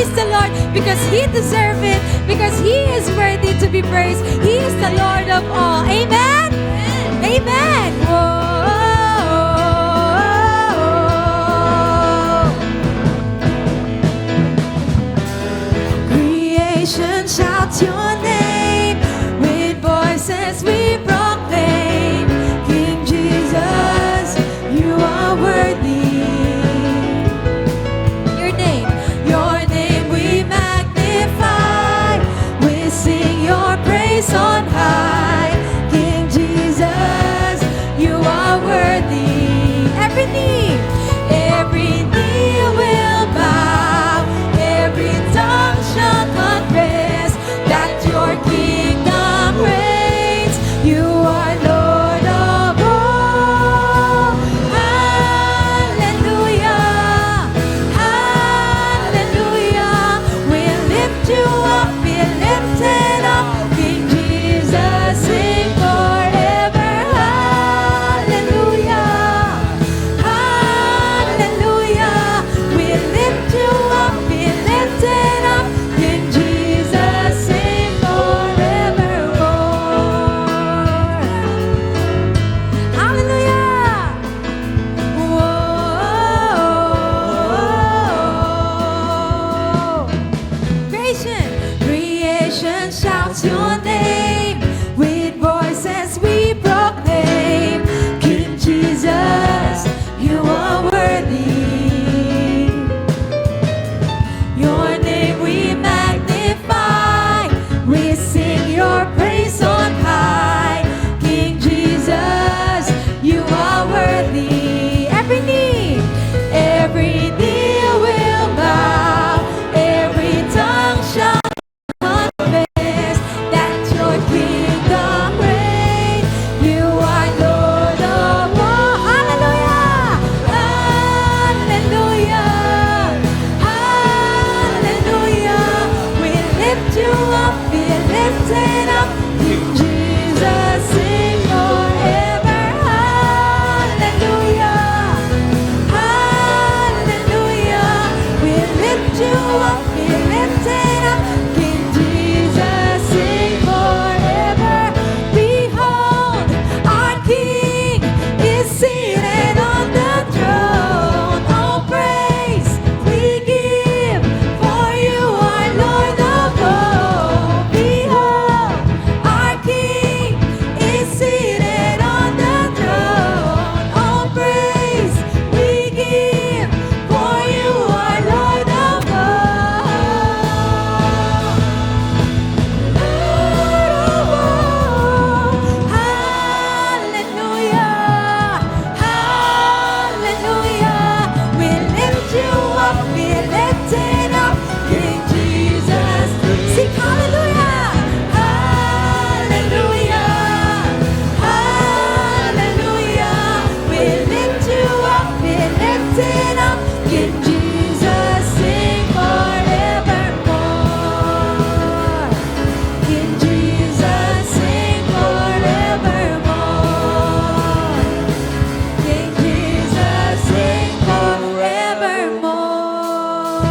praise the Lord because He deserves it, because He is worthy to be praised. He is the Lord of all. Amen? Amen. Whoa. Creation shouts your name, with voices we proclaim, King Jesus, you are worthy. Your name we magnify, we sing your praise on high. King Jesus, you are worthy. Every knee will bow, every tongue shall confess that your kingdom reigns. You are Lord of all. Hallelujah, hallelujah. We lift you up, be lifted up, King Jesus, sing forever. Hallelujah, hallelujah. We lift you up, be lifted up, King Jesus, sing forevermore. Hallelujah. Whoa. Creation shouts your name, with voices we proclaim, King Jesus, you are worthy. Your name we magnify, we sing your praise on high. King Jesus, you are worthy. Every knee will bow, every tongue shall confess that your kingdom reigns. You are Lord of all. Hallelujah, hallelujah, hallelujah. We lift you up, be lifted up, King Jesus, sing forever. Hallelujah, hallelujah. We lift you up, be lifted up, King Jesus, sing forever. Behold, our King is seated on the throne. All praise we give, for you are Lord of all. Behold, our King is seated on the throne. All praise we give, for you are Lord of all. Lord of all. Hallelujah, hallelujah. We lift you up, be lifted up, King Jesus. Sing hallelujah, hallelujah, hallelujah. We lift you up, be lifted up, King Jesus, sing forevermore. King Jesus, sing forevermore. King Jesus, sing forevermore.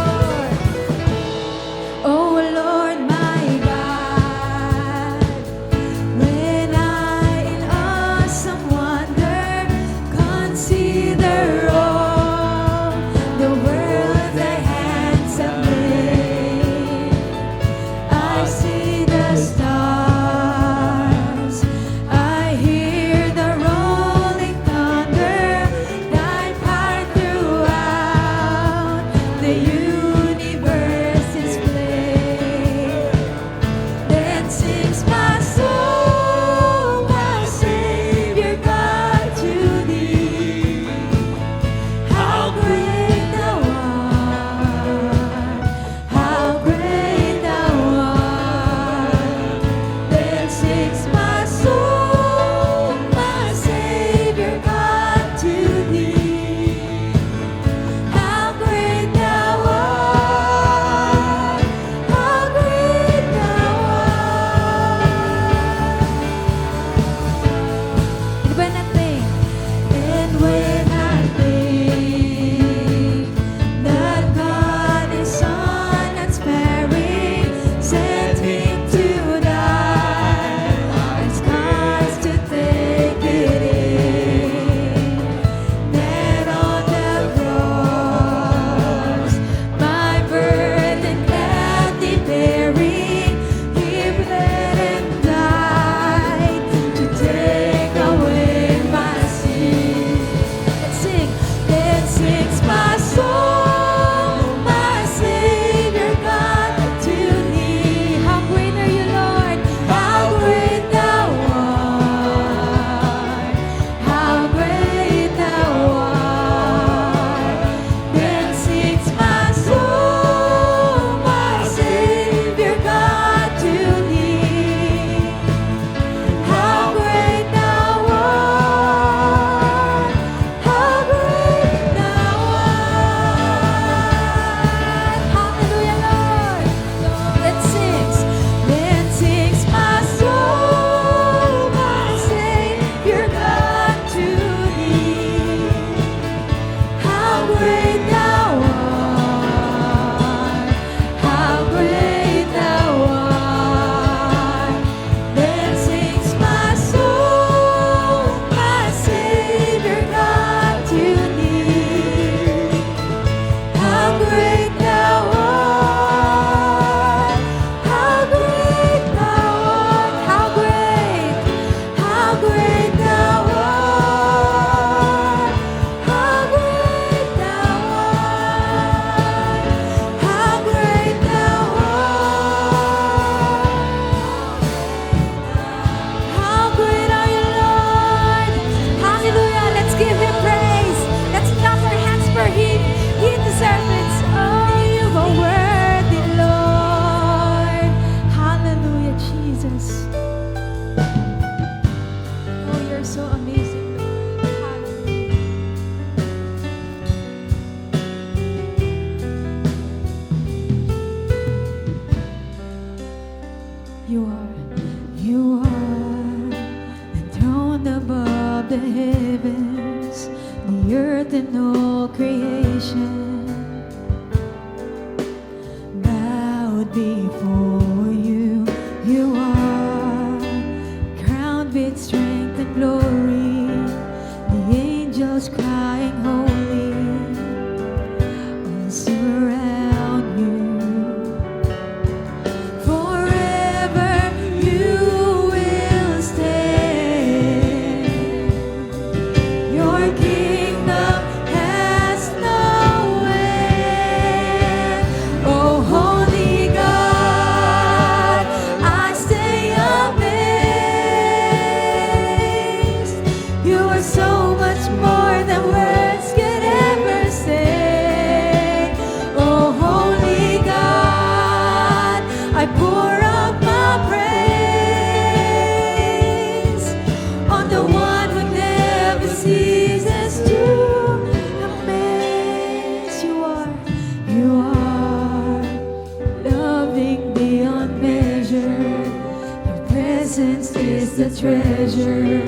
a treasure.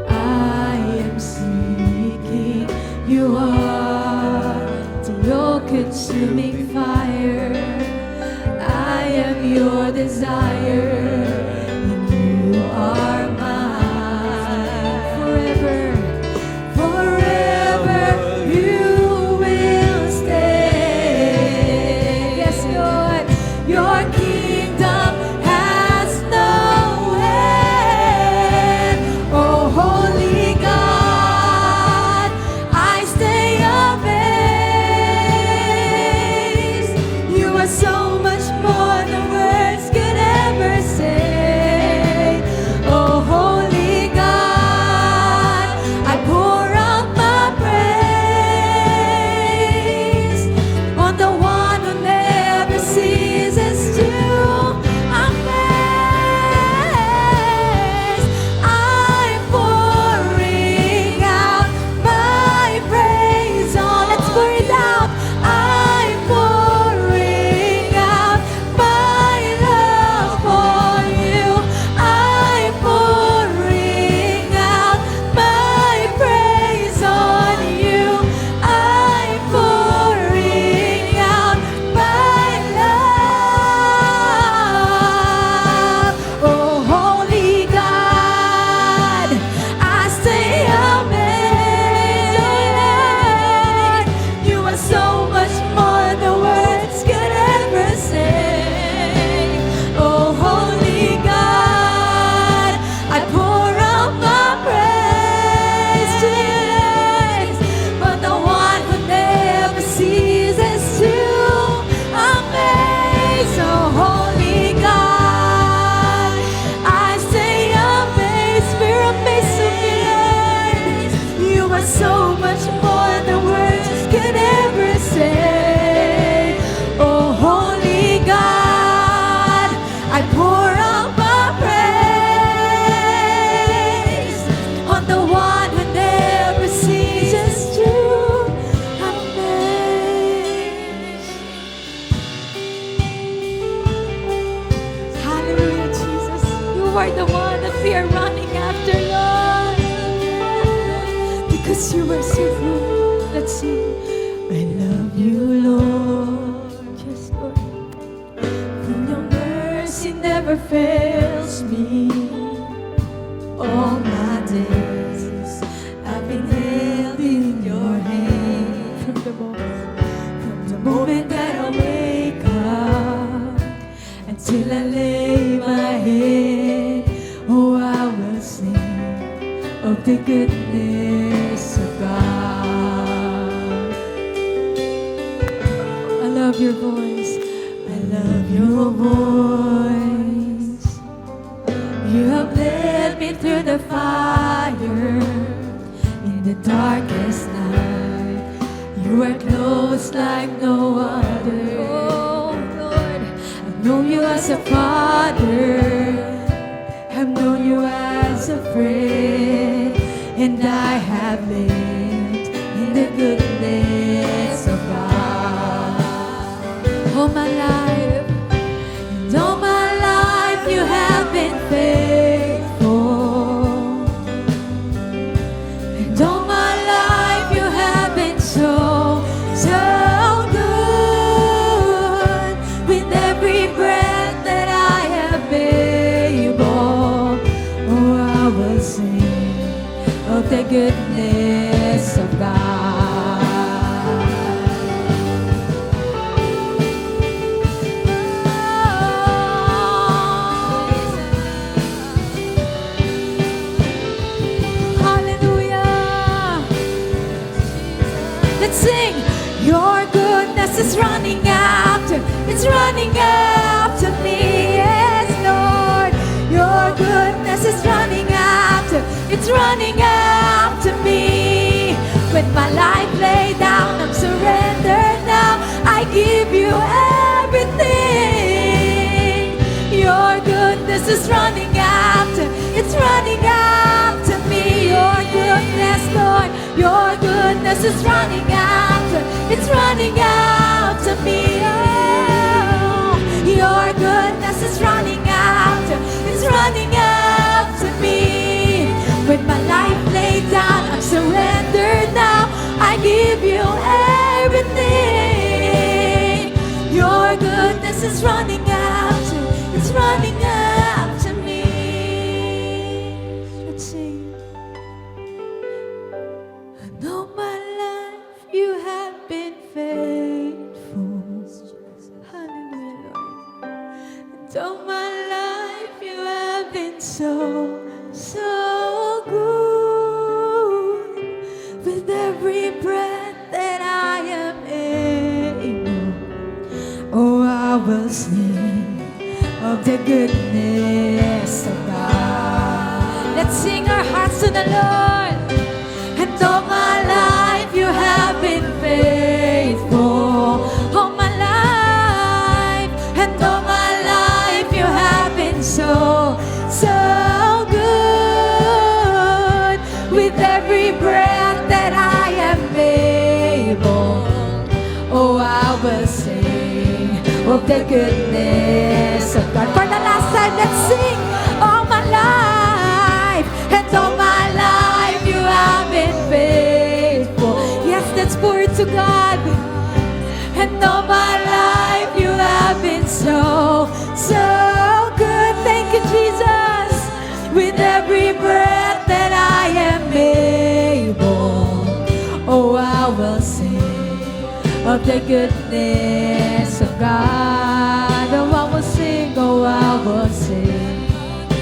I am seeking. You are the all-consuming fire. I am your desire, and you are mine forever. Forever you will stay. Yes, Lord, your kingdom has no end. Oh, holy God, I stay amazed. You are so much more than words could ever say. Oh, holy God, I pour out my praise on the one who never ceases to amaze. I'm pouring out my praise on. Let's pour it out. I'm pouring out my love for you. I'm pouring out my praise on you. I'm pouring out my love. Oh, holy God, I stay amazed. You are so much more than words could ever say. Oh, holy God, I pour out my praise today for the one who never ceases to amaze. Oh, holy God, I stay amazed. We're amazed of you, Lord. You are so much more than words could ever say. Oh, holy God, I pour out my praise on the one who never ceases to amaze. Hallelujah, Jesus. You are the one that we are running after, Lord. Because you are so good. Let's sing. I love you, Lord. Yes, Lord. For your mercy never fails me. All my days I've been held in your hand from the moment that I wake up until I lay my head. Oh, I will sing of the goodness of God. I love your voice. I love your voice. You have led me through the fire in the darkest night. You are close like no other. Oh, Lord, I've known you as a father. I've known you as a friend, and I have lived in the goodness of God. All my life, and all my life you have been faithful. And all my life you have been so, so good. With every breath that I am able, oh, I will sing of the goodness of God. Hallelujah. Let's sing. Your goodness is running after, it's running after me. Yes, Lord. Your goodness is running after, it's running after me. With my life laid down, I'm surrendered now. I give you everything. Your goodness is running after, it's running after me. Your goodness, Lord, your goodness is running after, it's running after me. Oh, your goodness is running after, give you everything. Your goodness is running after, it's running after me. Let's sing. And all my life you have been faithful. Hallelujah, Lord. And all my life you have been so, so good. With every breath that I am able, oh, I will sing of the goodness of God. Let's sing our hearts to the Lord. And all my life you have been faithful. All my life, and all my life you have been so, so good. With every breath that I am able, oh, I will sing of the goodness of God. For the last time, let's sing. All my life, and all my life you have been faithful. Yes, let's pour it to God. And all my life you have been so, so good. Thank you, Jesus. With every breath that I am able, oh, I will sing of the goodness of God. Oh, I will sing, oh, I will sing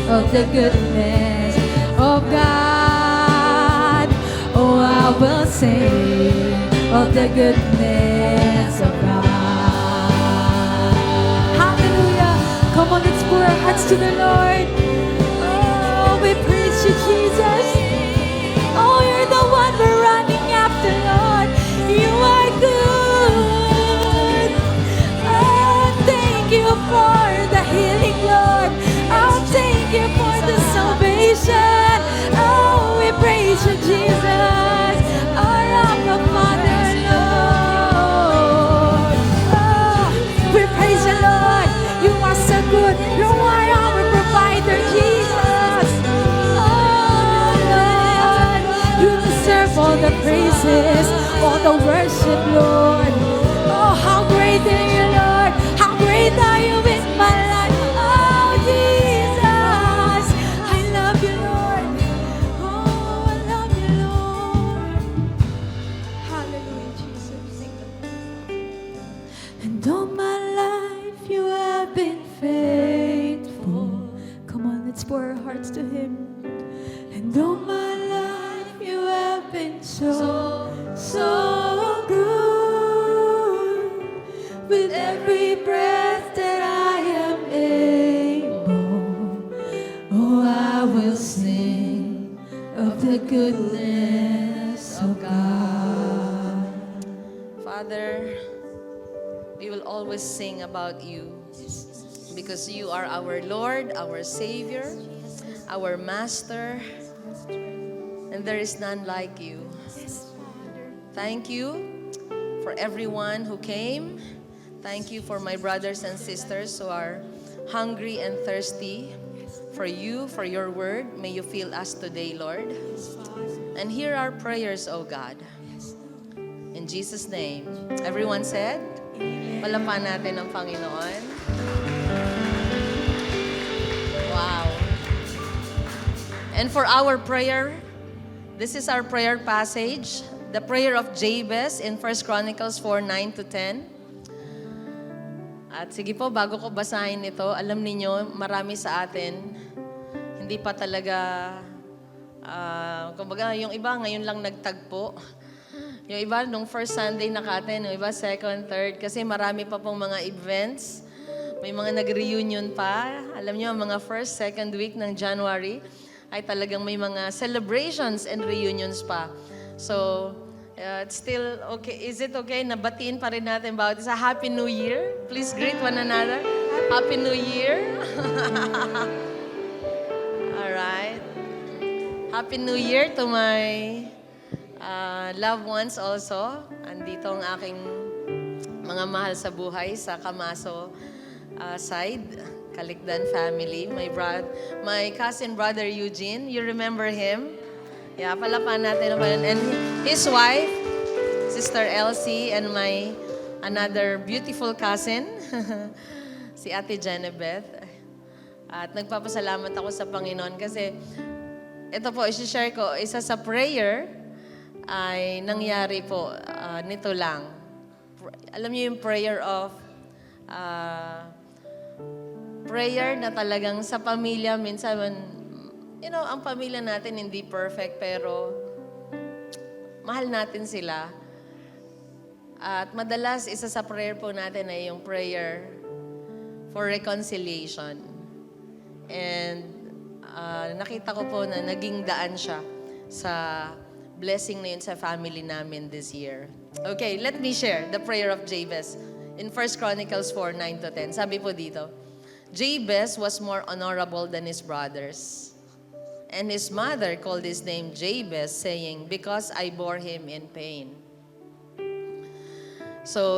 of the goodness of God. Oh, I will sing of the goodness of God. Hallelujah. Come on, let's pour our hearts to the Lord. Oh, we praise you, Jesus. Oh, you're the one we're running after, Lord. You are good. Oh, thank you for the healing, Lord. Oh, thank you for the salvation. Oh, we praise you, Jesus. Our Abba Father, Lord. Oh, we praise you, Lord. You are so good. You are our provider, Jesus. Oh, Lord, you deserve all the praises, all the worship, Lord. Oh, how great are you, Lord. How great are you in my life. Oh, Jesus. I love you, Lord. Oh, I love you, Lord. Hallelujah, Jesus. And all my life you have been faithful. Come on, let's pour our hearts to Him. And all my life you have been so, so good. With every breath that I am able, oh, I will sing of the goodness of God. Father, we will always sing about you because you are our Lord, our Savior, our Master, and there is none like you. Thank you for everyone who came. Thank you for my brothers and sisters who are hungry and thirsty for you, for your word. May you fill us today, Lord. And hear our prayers, O God. In Jesus' name. Everyone said, palapan natin ang Panginoon. Wow. And for our prayer, this is our prayer passage, the prayer of Jabez in 1 Chronicles 4:9-10. At sige po, bago ko basahin ito, alam niyo, marami sa atin, hindi pa talaga, kumbaga, yung iba ngayon lang nagtagpo. Yung iba, nung first Sunday nakaten, yung iba, second, third, kasi marami pa pong mga events. May mga nag-reunion pa. Alam niyo, mga first, second week ng January, ay talagang may mga celebrations and reunions pa. So, it's still okay. Is it okay na batiin pa rin natin about this? A Happy New Year. Please greet one another. Happy New Year. Alright. Happy New Year to my loved ones also. Andito ang aking mga mahal sa buhay sa Camaso side. Kalikdan family. My cousin brother Eugene. You remember him? Yeah, palapan natin naman. And his wife, Sister Elsie and my another beautiful cousin, si Ate Jenebeth. At nagpapasalamat ako sa Panginoon kasi ito po, isi-share ko, isa sa prayer ay nangyari po nito lang. Alam niyo yung prayer na talagang sa pamilya, minsan, ang pamilya natin hindi perfect, pero mahal natin sila. At madalas, isa sa prayer po natin ay yung prayer for reconciliation. And nakita ko po na naging daan siya sa blessing na yun sa family namin this year. Okay, let me share the prayer of Jabez in 1 Chronicles 4:9-10. Sabi po dito, Jabez was more honorable than his brothers. And his mother called his name Jabez, saying, because I bore him in pain. So,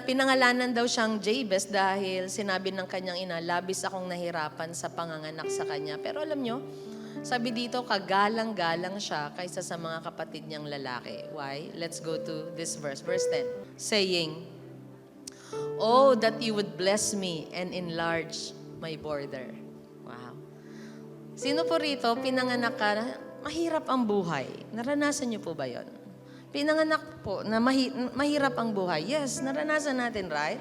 pinangalanan daw siyang Jabez dahil sinabi ng kanyang ina, labis akong nahirapan sa panganganak sa kanya. Pero alam nyo, sabi dito, kagalang-galang siya kaysa sa mga kapatid niyang lalaki. Why? Let's go to this verse. Verse 10. Saying, oh, that you would bless me and enlarge my border. Wow. Sino po rito, pinanganak ka, mahirap ang buhay. Naranasan niyo po ba yon? Pinanganak po na mahirap ang buhay. Yes, naranasan natin, right?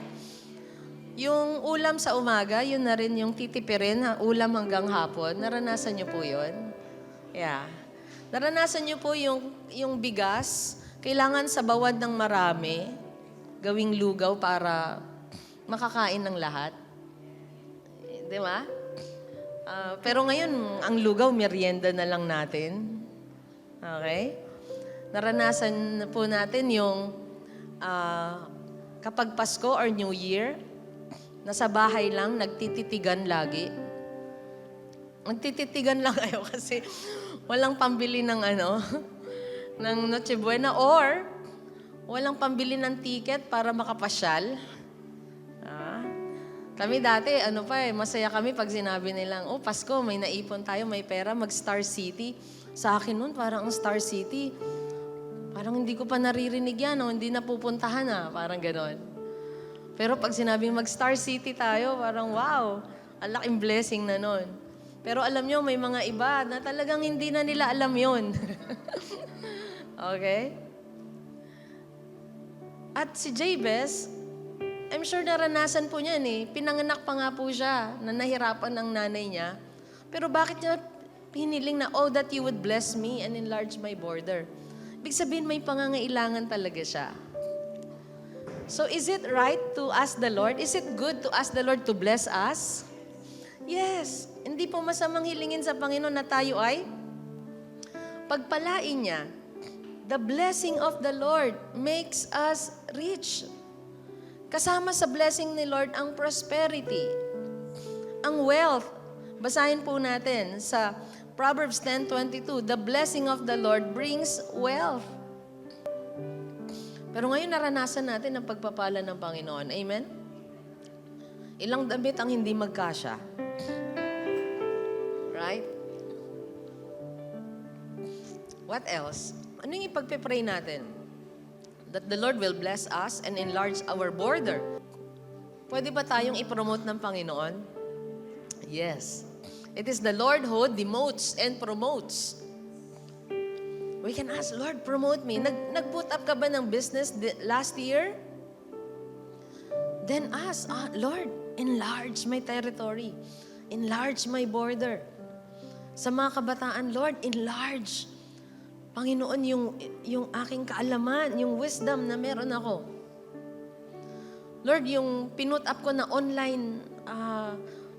Yung ulam sa umaga, yun na rin yung titipirin, ulam hanggang hapon. Naranasan niyo po yun? Yeah. Naranasan niyo po yung bigas, kailangan sabawan ng marami, gawing lugaw para makakain ng lahat. Di ba? Pero ngayon, ang lugaw, merienda na lang natin. Okay? Naranasan po natin yung kapag Pasko or New Year, nasa bahay lang, nagtititigan lagi. Nagtititigan lang kayo kasi walang pambili ng ng Noche Buena or walang pambili ng ticket para makapasyal. Kami dati, masaya kami pag sinabi nilang, oh, Pasko, may naipon tayo, may pera, mag-Star City. Sa akin nun, parang ang Star City, parang hindi ko pa naririnig yan, o hindi napupuntahan parang ganon. Pero pag sinabing mag-Star City tayo, parang wow, ang laking blessing na nun. Pero alam nyo, may mga iba na talagang hindi na nila alam yun. Okay? At si Jabez, I'm sure naranasan po niyan Pinanganak pa nga po siya na nahirapan ng nanay niya. Pero bakit niya hiniling na, oh, that you would bless me and enlarge my border? Ibig sabihin, may pangangailangan talaga siya. So is it right to ask the Lord? Is it good to ask the Lord to bless us? Yes. Hindi po masamang hilingin sa Panginoon na tayo ay pagpalain niya. The blessing of the Lord makes us rich. Kasama sa blessing ni Lord ang prosperity, ang wealth. Basahin po natin sa Proverbs 10:22, the blessing of the Lord brings wealth. Pero ngayon naranasan natin ang pagpapala ng Panginoon. Amen? Ilang damit ang hindi magkasya. Right? What else? Ano yung ipagpipray natin? That the Lord will bless us and enlarge our border. Pwede ba tayong ipromote ng Panginoon? Yes. It is the Lord who demotes and promotes. We can ask, Lord, promote me. Nag-put up ka ba ng business last year? Then ask, Lord, enlarge my territory. Enlarge my border. Sa mga kabataan, Lord, enlarge. Panginoon, yung aking kaalaman, yung wisdom na meron ako. Lord, yung pinut up ko na online,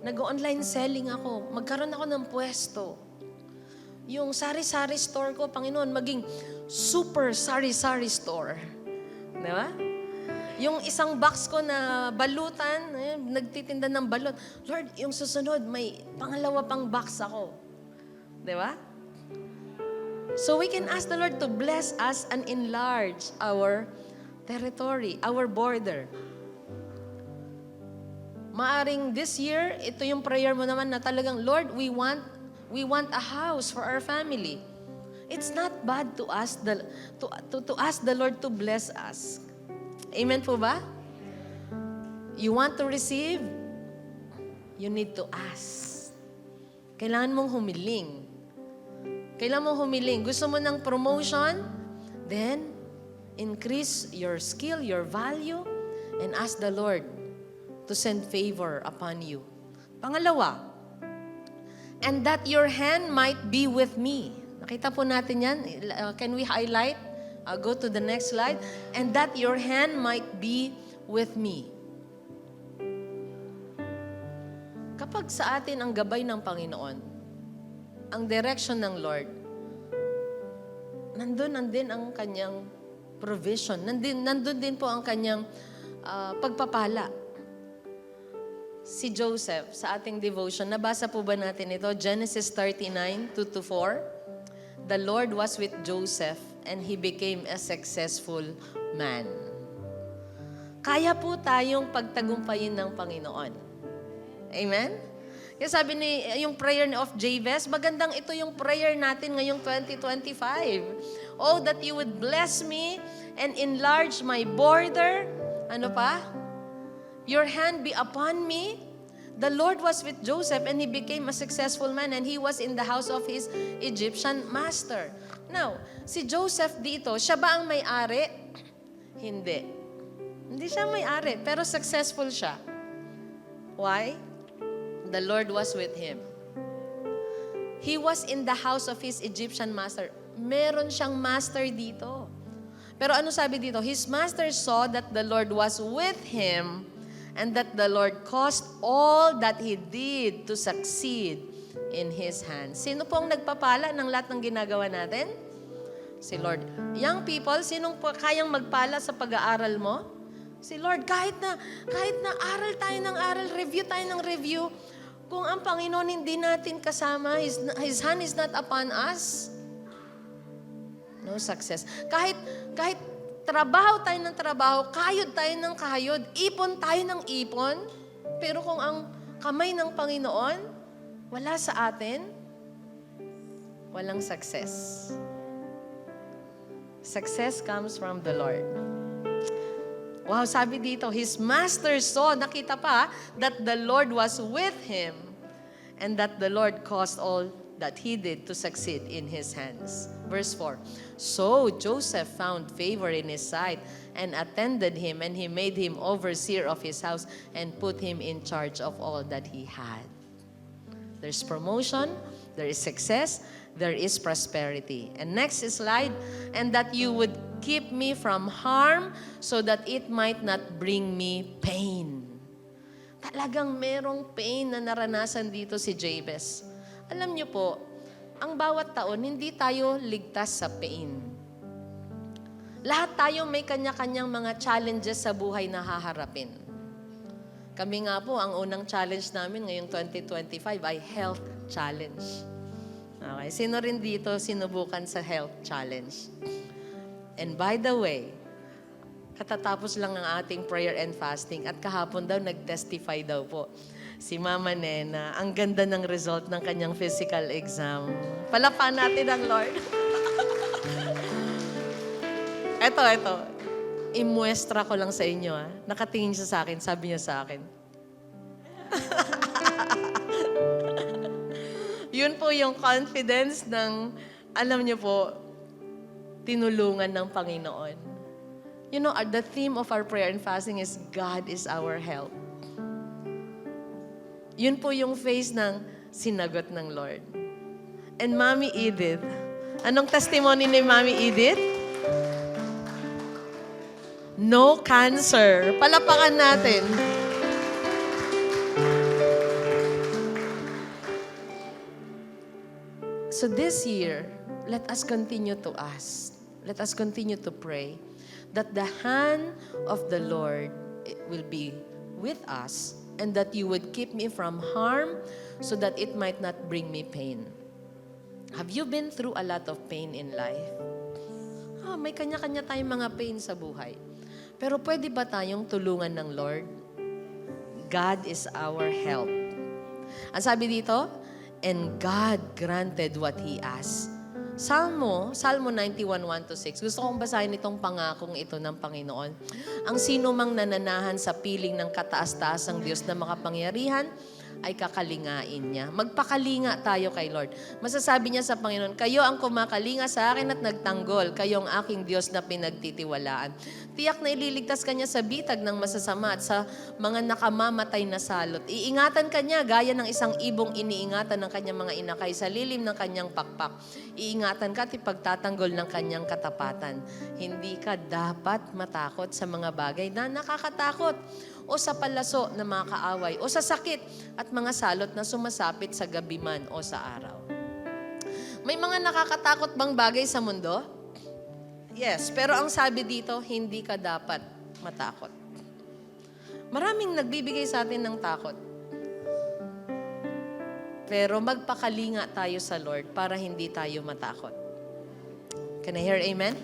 nag-online selling ako, magkaroon ako ng pwesto. Yung sari-sari store ko, Panginoon, maging super sari-sari store. Di ba? Yung isang box ko na balutan, nagtitinda ng balot. Lord, yung susunod, may pangalawa pang box ako. Di ba? So we can ask the Lord to bless us and enlarge our territory, our border. Maaring this year, ito yung prayer mo naman na talagang, Lord, we want a house for our family. It's not bad to ask to ask the Lord to bless us. Amen po ba? You want to receive? You need to ask. Kailangan mong humiling. Kailangan mong humiling. Gusto mo ng promotion? Then, increase your skill, your value, and ask the Lord to send favor upon you. Pangalawa, and that your hand might be with me. Nakita po natin yan. Can we highlight? Go to the next slide. And that your hand might be with me. Kapag sa atin ang gabay ng Panginoon, ang direction ng Lord, nandun din ang kanyang provision. Nandun din po ang kanyang pagpapala. Si Joseph, sa ating devotion, nabasa po ba natin ito? Genesis 39, 2-4. The Lord was with Joseph and he became a successful man. Kaya po tayong pagtagumpayin ng Panginoon. Amen? Kaya sabi yung prayer of Jabez, magandang ito yung prayer natin ngayong 2025. Oh, that you would bless me and enlarge my border. Ano pa? Your hand be upon me. The Lord was with Joseph and he became a successful man and he was in the house of his Egyptian master. Now, si Joseph dito, siya ba ang may-ari? Hindi. Hindi siya may-ari, pero successful siya. Why? The Lord was with him. He was in the house of his Egyptian master. Meron siyang master dito. Pero ano sabi dito? His master saw that the Lord was with him and that the Lord caused all that he did to succeed in his hands. Sino pong nagpapala ng lahat ng ginagawa natin? Si Lord. Young people, sinong kayang magpala sa pag-aaral mo? Si Lord. Kahit na aral tayo ng aral, review tayo ng review, kung ang Panginoon hindi natin kasama, His hand is not upon us, no success. Kahit trabaho tayo ng trabaho, kayod tayo ng kayod, ipon tayo ng ipon, pero kung ang kamay ng Panginoon wala sa atin, walang success. Success comes from the Lord. Wow, sabi dito, his master saw, nakita pa, that the Lord was with him and that the Lord caused all that he did to succeed in his hands. Verse 4, so Joseph found favor in his sight and attended him, and he made him overseer of his house and put him in charge of all that he had. There's promotion, there is success, there is prosperity. And next slide, and that you would keep me from harm so that it might not bring me pain. Talagang merong pain na naranasan dito si Jabez. Alam niyo po, ang bawat taon, hindi tayo ligtas sa pain. Lahat tayo may kanya-kanyang mga challenges sa buhay na haharapin. Kami nga po, ang unang challenge namin ngayong 2025 ay health challenge. Okay, sino rin dito sinubukan sa health challenge? And by the way, katatapos lang ng ating prayer and fasting at kahapon daw nag-testify daw po si Mama Nena. Ang ganda ng result ng kanyang physical exam. Palapan natin ang Lord. Ito. Imuestra ko lang sa inyo. Nakatingin siya sa akin, sabi niya sa akin. Yun po yung confidence ng, alam niyo po, tinulungan ng Panginoon. You know, the theme of our prayer and fasting is God is our help. Yun po yung face ng sinagot ng Lord. And Mami Edith, anong testimony ni Mami Edith? No cancer. Palapakan natin. So this year, let us continue to ask. Let us continue to pray that the hand of the Lord will be with us and that you would keep me from harm so that it might not bring me pain. Have you been through a lot of pain in life? May kanya-kanya tayong mga pain sa buhay. Pero pwede ba tayong tulungan ng Lord? God is our help. Ang sabi dito, and God granted what He asked. Salmo 91:1-6. Gusto kong basahin itong pangakong ito ng Panginoon. Ang sino mang nananahan sa piling ng kataas-taasang Diyos na makapangyarihan, ay kakalingain niya. Magpakalinga tayo kay Lord. Masasabi niya sa Panginoon, kayo ang kumakalinga sa akin at nagtanggol. Kayo ang aking Diyos na pinagtitiwalaan. Tiyak na ililigtas ka niya sa bitag ng masasama at sa mga nakamamatay na salot. Iingatan ka niya gaya ng isang ibong iniingatan ng kanyang mga inakay sa lilim ng kanyang pakpak. Iingatan ka at ipagtatanggol ng kanyang katapatan. Hindi ka dapat matakot sa mga bagay na nakakatakot o sa palaso na mga kaaway, o sa sakit at mga salot na sumasapit sa gabi man o sa araw. May mga nakakatakot bang bagay sa mundo? Yes, pero ang sabi dito, hindi ka dapat matakot. Maraming nagbibigay sa atin ng takot. Pero magpakalinga tayo sa Lord para hindi tayo matakot. Can I hear amen?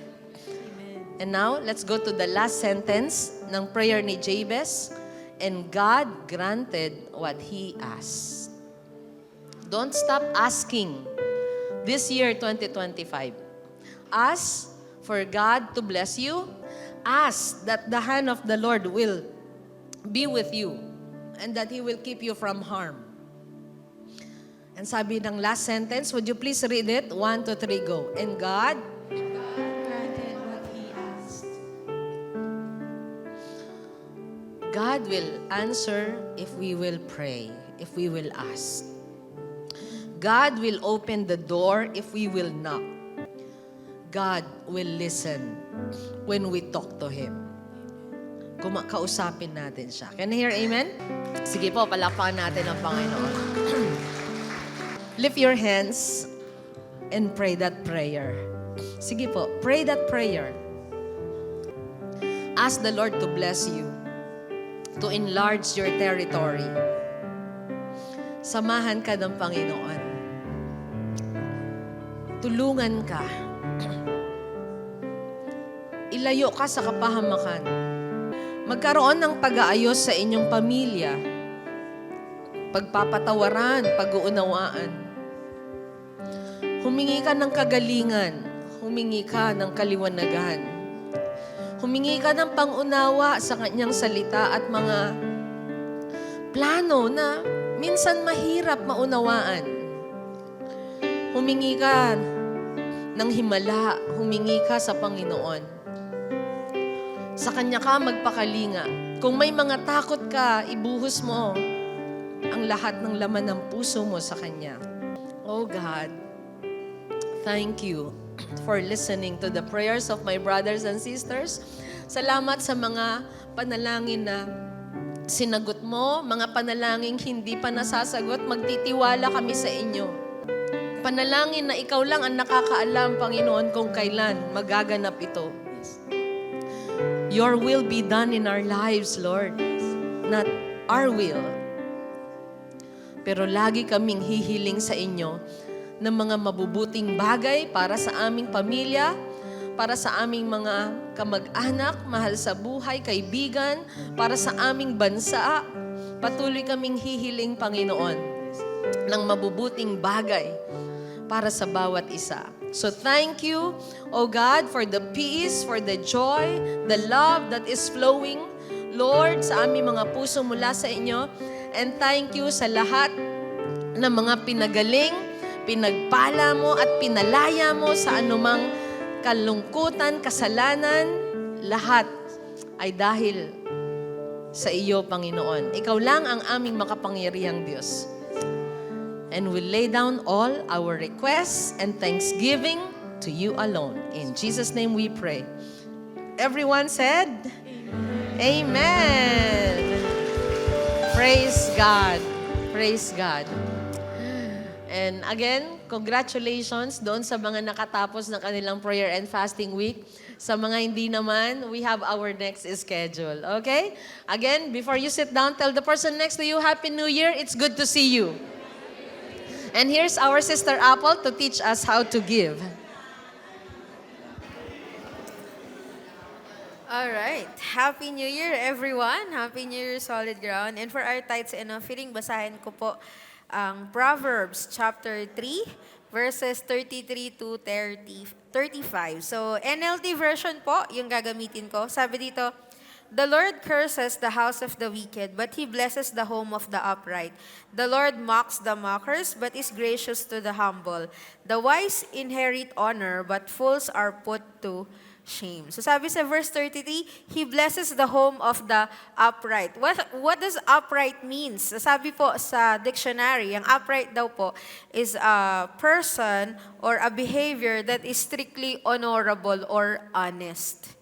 And now, let's go to the last sentence ng prayer ni Jabez. And God granted what he asked. Don't stop asking this year, 2025. Ask for God to bless you. Ask that the hand of the Lord will be with you and that He will keep you from harm. And sabi ng last sentence, would you please read it? 1, 2, 3, go. And God Granted what he asked. God will answer if we will pray, if we will ask. God will open the door if we will knock. God will listen when we talk to Him. Kausapin natin siya. Can you hear amen? Sige po, palakpakan natin ang Panginoon. Lift your hands and pray that prayer. Sige po, pray that prayer. Ask the Lord to bless you, to enlarge your territory. Samahan ka ng Panginoon. Tulungan ka. Ilayo ka sa kapahamakan. Magkaroon ng pag-aayos sa inyong pamilya. Pagpapatawaran, pag-uunawaan. Humingi ka ng kagalingan. Humingi ka ng kaliwanagan. Humingi ka ng pangunawa sa kanyang salita at mga plano na minsan mahirap maunawaan. Humingi ka ng himala. Humingi ka sa Panginoon. Sa Kanya ka magpakalinga. Kung may mga takot ka, ibuhos mo ang lahat ng laman ng puso mo sa Kanya. Oh God, thank you for listening to the prayers of my brothers and sisters. Salamat sa mga panalangin na sinagot mo, mga panalangin hindi pa nasasagot, magtitiwala kami sa inyo. Panalangin na ikaw lang ang nakakaalam, Panginoon, kung kailan magaganap ito. Your will be done in our lives, Lord. Not our will. Pero lagi kaming hihiling sa inyo ng mga mabubuting bagay para sa aming pamilya, para sa aming mga kamag-anak, mahal sa buhay, kaibigan, para sa aming bansa. Patuloy kaming hihiling, Panginoon, ng mabubuting bagay para sa bawat isa. So thank you, O God, for the peace, for the joy, the love that is flowing, Lord, sa aming mga puso mula sa inyo. And thank you sa lahat ng mga pinagaling, pinagpala mo at pinalaya mo sa anumang kalungkutan, kasalanan, lahat ay dahil sa iyo, Panginoon. Ikaw lang ang aming makapangyarihang Diyos. And we lay down all our requests and thanksgiving to you alone. In Jesus' name we pray. Everyone said, Amen. Praise God. Praise God. And again, congratulations doon sa mga nakatapos ng kanilang prayer and fasting week. Sa mga hindi naman, we have our next schedule. Okay? Again, before you sit down, tell the person next to you, Happy New Year. It's good to see you. And here's our Sister Apple to teach us how to give. All right. Happy New Year, everyone. Happy New Year, Solid Ground. And for our tithes and offering, basahin ko po ang Proverbs chapter 3, verses 33 to 35. So, NLT version po, yung gagamitin ko. Sabi dito, "The Lord curses the house of the wicked, but He blesses the home of the upright. The Lord mocks the mockers, but is gracious to the humble. The wise inherit honor, but fools are put to shame." So sabi sa verse 33, He blesses the home of the upright. What does upright means? Sabi po sa dictionary, ang upright daw po is a person or a behavior that is strictly honorable or honest.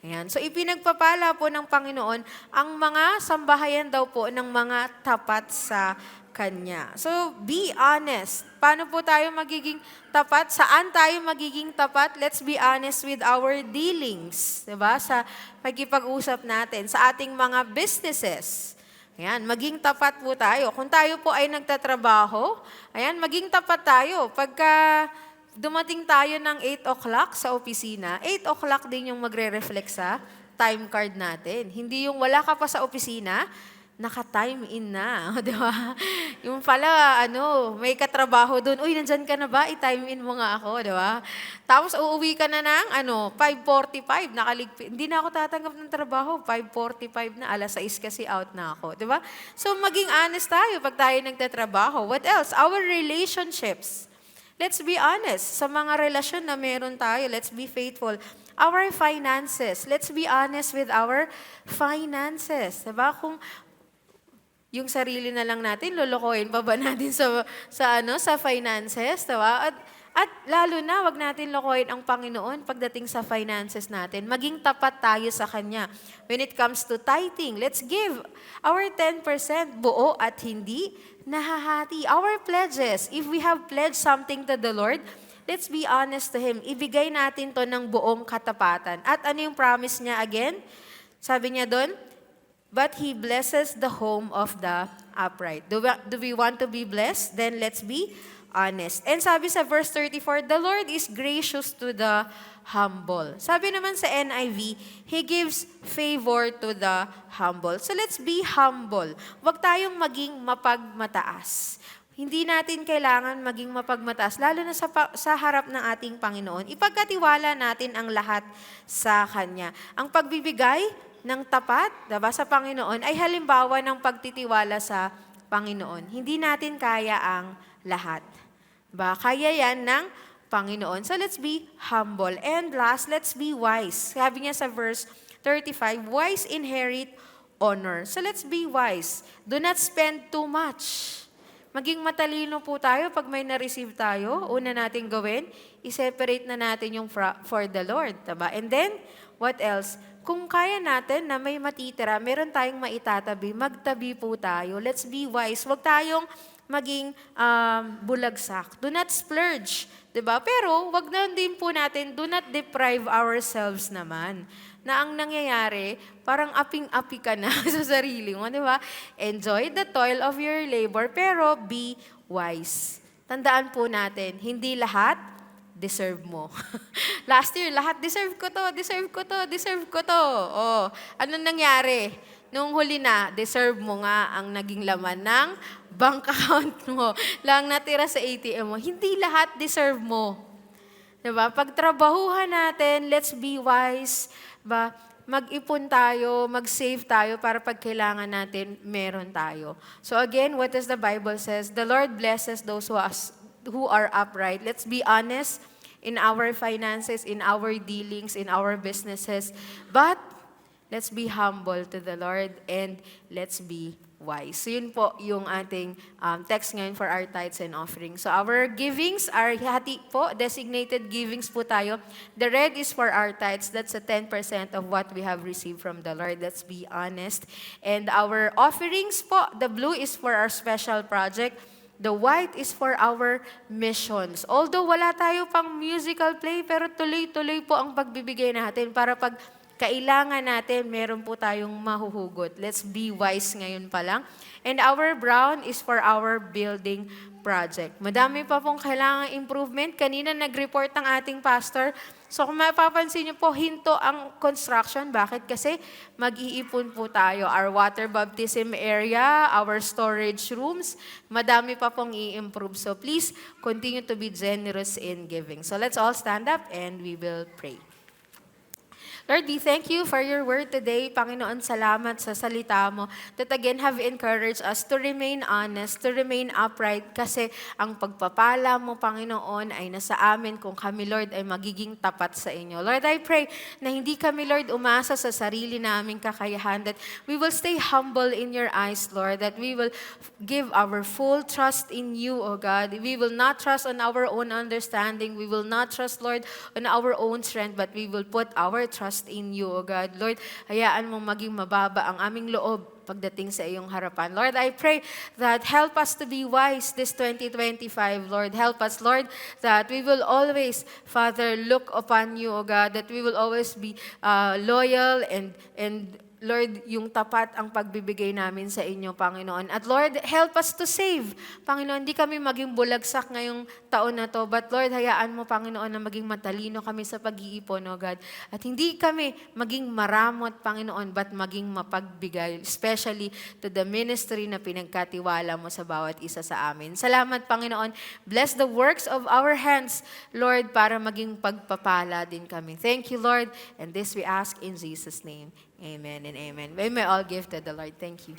Ayan. So ipinagpapala po ng Panginoon ang mga sambahayan daw po ng mga tapat sa Kanya. So be honest. Paano po tayo magiging tapat? Saan tayo magiging tapat? Let's be honest with our dealings. Diba? Sa pagkipag-usap natin, sa ating mga businesses. Ayan, maging tapat po tayo. Kung tayo po ay nagtatrabaho, ayan, maging tapat tayo. Pagka dumating tayo ng 8 o'clock sa opisina, 8 o'clock din yung magre-reflect sa time card natin. Hindi yung wala ka pa sa opisina, naka-time in na. Di ba? Yung pala, may katrabaho doon, uy, nandyan ka na ba? I-time in mo nga ako, di ba? Tapos uuwi ka na ng 5:45, nakaligpit. Hindi na ako tatanggap ng trabaho, 5:45 na, alas 6 kasi out na ako, di ba? So maging honest tayo pag tayo nagtatrabaho. What else? Our relationships. Let's be honest. Sa mga relasyon na meron tayo, let's be faithful. Our finances. Let's be honest with our finances. Diba? Kung yung sarili na lang natin, lolokohin pa ba natin sa finances? Diba? At lalo na, wag natin lokohin ang Panginoon pagdating sa finances natin. Maging tapat tayo sa Kanya. When it comes to tithing, let's give our 10% buo at hindi nahahati. Our pledges, if we have pledged something to the Lord, let's be honest to Him. Ibigay natin to ng buong katapatan. At ano yung promise niya again? Sabi niya doon, but He blesses the home of the upright. Do we want to be blessed? Then let's be honest. And sabi sa verse 34, the Lord is gracious to the humble. Sabi naman sa NIV, He gives favor to the humble. So let's be humble. Huwag tayong maging mapagmataas. Hindi natin kailangan maging mapagmataas, lalo na sa harap ng ating Panginoon. Ipagkatiwala natin ang lahat sa Kanya. Ang pagbibigay ng tapat, diba, sa Panginoon ay halimbawa ng pagtitiwala sa Panginoon. Hindi natin kaya ang lahat. Diba? Kaya yan ng Panginoon. So let's be humble. And last, let's be wise. Sabi niya sa verse 35, wise inherit honor. So let's be wise. Do not spend too much. Maging matalino po tayo pag may na-receive tayo. Una natin gawin, i-separate na natin yung for the Lord. Diba? And then, what else? Kung kaya natin na may matitira, meron tayong maitatabi, magtabi po tayo. Let's be wise. Huwag tayong maging bulagsak. Do not splurge. Diba? Pero wag na din po natin, do not deprive ourselves naman. Na ang nangyayari, parang aping-api ka na sa sarili mo. Diba? Enjoy the toil of your labor, pero be wise. Tandaan po natin, hindi lahat deserve mo. Last year, lahat deserve ko to, deserve ko to, deserve ko to. Oh, anong nangyari? Nung huli na, deserve mo nga ang naging laman ng bank account mo. Lang natira sa ATM mo. Hindi lahat deserve mo. Diba? Pagtrabahuhan natin, let's be wise. Diba? Mag-ipon tayo, mag-save tayo para pag kailangan natin, meron tayo. So again, what does the Bible says? The Lord blesses those who are upright. Let's be honest in our finances, in our dealings, in our businesses. But let's be humble to the Lord and let's be wise. So yun po yung ating text ngayon for our tithes and offerings. So our givings are hati po, designated givings po tayo. The red is for our tithes. That's a 10% of what we have received from the Lord. Let's be honest. And our offerings po, the blue is for our special project. The white is for our missions. Although wala tayo pang musical play, pero tuloy-tuloy po ang pagbibigay natin para pag kailangan natin, meron po tayong mahuhugot. Let's be wise ngayon pa lang. And our brown is for our building project. Madami pa pong kailangang improvement. Kanina nag-report ang ating pastor. So kung mapapansin niyo po, hinto ang construction. Bakit? Kasi mag-iipon po tayo. Our water baptism area, our storage rooms, madami pa pong i-improve. So please continue to be generous in giving. So let's all stand up and we will pray. Lord, we thank you for your word today. Panginoon, salamat sa salita mo that again have encouraged us to remain honest, to remain upright kasi ang pagpapala mo, Panginoon, ay nasa amin kung kami, Lord, ay magiging tapat sa inyo. Lord, I pray na hindi kami, Lord, umasa sa sarili naming kakayahan, that we will stay humble in your eyes, Lord, that we will give our full trust in you, O God. We will not trust on our own understanding. We will not trust, Lord, on our own strength, but we will put our trust in you, O God. Lord, hayaan mong maging mababa ang aming loob pagdating sa iyong harapan. Lord, I pray that help us to be wise this 2025, Lord. Help us, Lord, that we will always, Father, look upon you, O God, that we will always be loyal and Lord, yung tapat ang pagbibigay namin sa inyo, Panginoon. At Lord, help us to save. Panginoon, hindi kami maging bulagsak ngayong taon na to. But Lord, hayaan mo, Panginoon, na maging matalino kami sa pag-iipon, O God. At hindi kami maging maramot, Panginoon, but maging mapagbigay. Especially to the ministry na pinagkatiwala mo sa bawat isa sa amin. Salamat, Panginoon. Bless the works of our hands, Lord, para maging pagpapala din kami. Thank you, Lord. And this we ask in Jesus' name. Amen and amen. We may all give to the Lord. Thank you.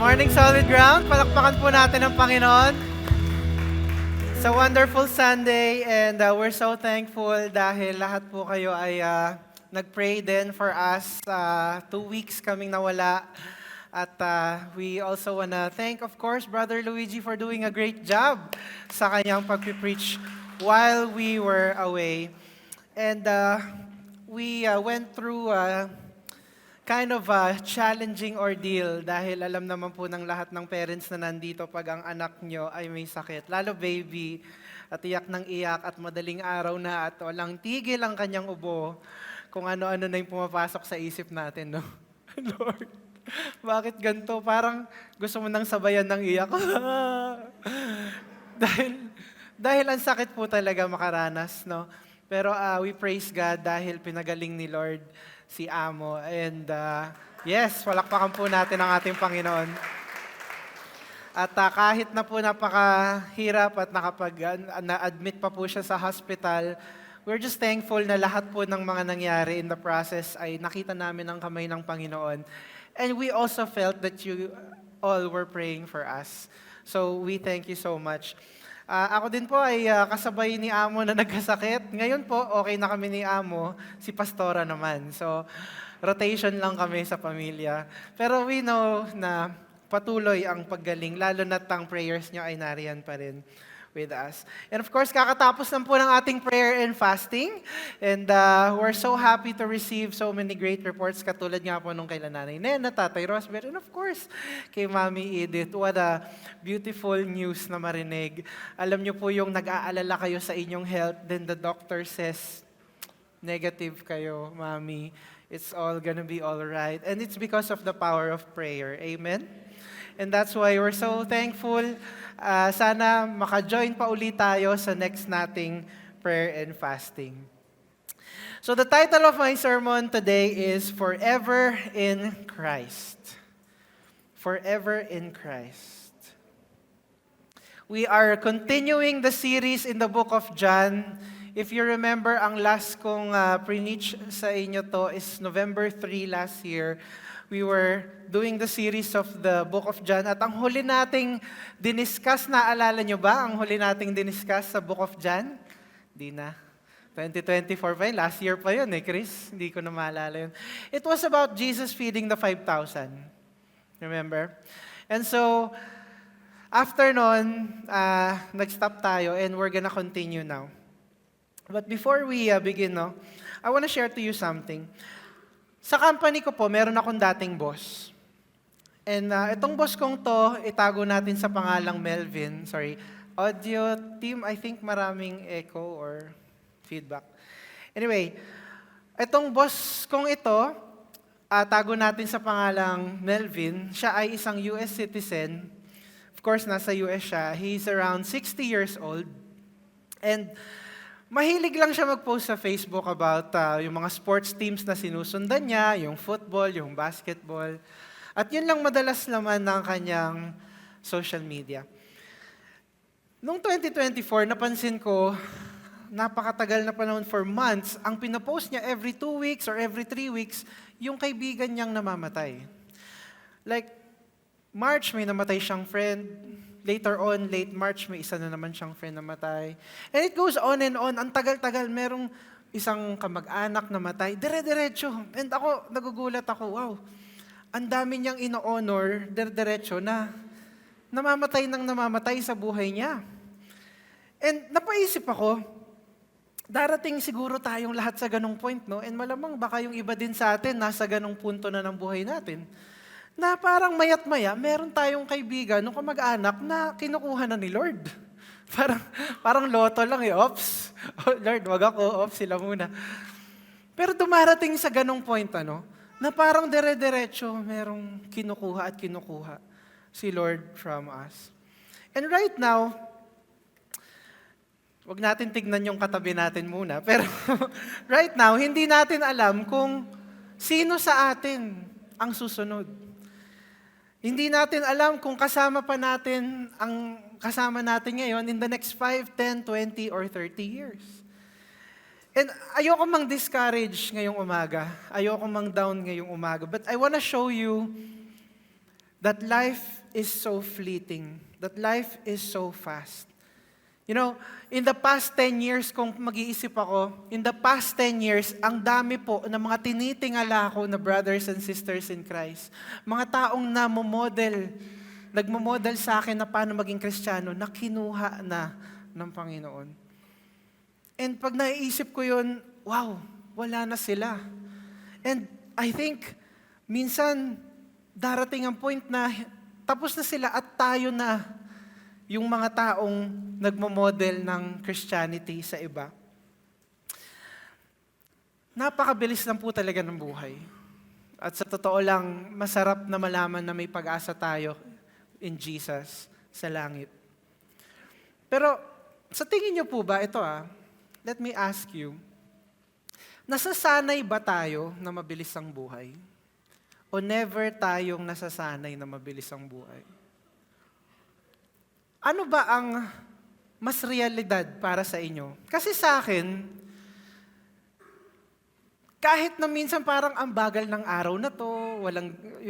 Morning, Solid Ground. Palakpakan po natin ang Panginoon. It's a wonderful Sunday and we're so thankful dahil lahat po kayo ay nag-pray din for us. 2 weeks kaming nawala. At we also wanna thank, of course, Brother Luigi for doing a great job sa kanyang pag-preach while we were away. And we went through kind of a challenging ordeal dahil alam naman po ng lahat ng parents na nandito pag ang anak nyo ay may sakit. Lalo baby, at iyak ng iyak at madaling araw na at walang tigil ang kanyang ubo. Kung ano-ano na yung pumapasok sa isip natin, no? Lord, bakit ganito? Parang gusto mo nang sabayan ng iyak. dahil ang sakit po talaga makaranas, no? Pero we praise God dahil pinagaling ni Lord si Amo. And yes, palakpakan po natin ang ating Panginoon. At kahit na po napakahirap at na-admit pa po siya sa hospital, we're just thankful na lahat po ng mga nangyari in the process ay nakita namin ang kamay ng Panginoon. And we also felt that you all were praying for us. So we thank you so much. Ako din po ay kasabay ni Amo na nagkasakit. Ngayon po, okay na kami ni Amo, si Pastora naman. So, rotation lang kami sa pamilya. Pero we know na patuloy ang paggaling, lalo na ang prayers nyo ay nariyan pa rin with us. And of course, kakatapos lang po ng ating prayer and fasting. And we're so happy to receive so many great reports, katulad nga po nung kay Nanay Nena, Tatay Rosber, and of course, kay Mami Edith. What a beautiful news na marinig. Alam niyo po yung nag-aalala kayo sa inyong health, then the doctor says, negative kayo, Mami. It's all gonna be all right. And it's because of the power of prayer. Amen? And that's why we're so thankful. Sana maka-join pa ulit tayo sa next nating prayer and fasting. So the title of my sermon today is Forever in Christ. Forever in Christ. We are continuing the series in the book of John if you remember, ang last kong preach sa inyo to is November 3 last year. We were doing the series of the Book of John. At ang huli nating diniscuss, naalala nyo ba? Ang huli nating diniscuss sa Book of John? Di na. 2024 pa yun. Last year pa yun Chris. Hindi ko na maalala yun. It was about Jesus feeding the 5,000. Remember? And so, after nun, nag-stop tayo and we're gonna continue now. But before we begin, no, I wanna share to you something. Sa company ko po, meron akong dating boss. And itong boss kong to, itago natin sa pangalang Melvin. Sorry. Audio team, I think maraming echo or feedback. Anyway, itong boss kong ito, tago natin sa pangalang Melvin. Siya ay isang US citizen. Of course, nasa US siya. He's around 60 years old. And mahilig lang siya mag-post sa Facebook about yung mga sports teams na sinusundan niya, yung football, yung basketball. At yun lang madalas naman ng kanyang social media. Noong 2024, napansin ko, napakatagal na panahon for months, ang pinapost niya every 2 weeks or every 3 weeks, yung kaibigan niyang namamatay. Like, March, may namatay siyang friend. Later on, late March, may isa na naman siyang friend namatay. And it goes on and on. Ang tagal-tagal, merong isang kamag-anak namatay. Dire-diretso. And ako, nagugulat ako, wow, ang dami niyang ino-honor, dire-diretso na namamatay sa buhay niya. And napaisip ako, darating siguro tayong lahat sa ganong point, no? And malamang baka yung iba din sa atin, nasa ganong punto na ng buhay natin. Na parang mayat-maya, meron tayong kaibigan, nung kamag-anak, na kinukuha na ni Lord. Parang loto lang Ops, oh, Lord, wag ako, ops, sila muna. Pero dumarating sa ganong point, na parang dire-diretso, merong kinukuha si Lord from us. And right now, wag natin tignan yung katabi natin muna, pero right now, hindi natin alam kung sino sa atin ang susunod. Hindi natin alam kung kasama natin ngayon in the next 5, 10, 20, or 30 years. And ayoko mang discourage ngayong umaga. Ayoko mang down ngayong umaga. But I wanna show you that life is so fleeting. That life is so fast. You know, in the past 10 years, kung mag-iisip ako, in the past 10 years, ang dami po ng mga tinitingala ko na brothers and sisters in Christ. Mga taong nagmo-model sa akin na paano maging Kristiyano, na kinuha na ng Panginoon. And pag naiisip ko yun, wow, wala na sila. And I think, minsan, darating ang point na tapos na sila at tayo na yung mga taong nagmo-model ng Christianity sa iba. Napakabilis lang po talaga ng buhay. At sa totoo lang, masarap na malaman na may pag-asa tayo in Jesus sa langit. Pero sa tingin niyo po ba, ito let me ask you, nasasanay ba tayo na mabilis ang buhay? O never tayong nasasanay na mabilis ang buhay? Ano ba ang mas realidad para sa inyo? Kasi sa akin, kahit na minsan parang ang bagal ng araw na to,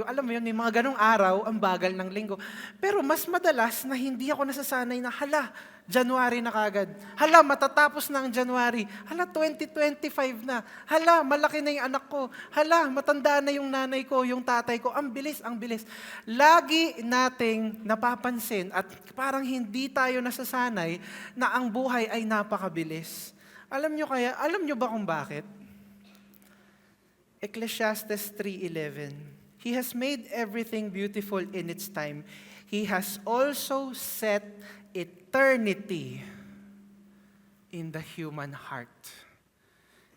alam mo yun, may mga ganong araw, ang bagal ng linggo. Pero mas madalas na hindi ako nasasanay na, January na kagad. Matatapos na ang January. 2025 na. Malaki na yung anak ko. Matanda na yung nanay ko, yung tatay ko. Ang bilis, ang bilis. Lagi nating napapansin at parang hindi tayo nasasanay na ang buhay ay napakabilis. Alam nyo ba kung bakit? Ecclesiastes 3:11. He has made everything beautiful in its time. He has also set eternity in the human heart.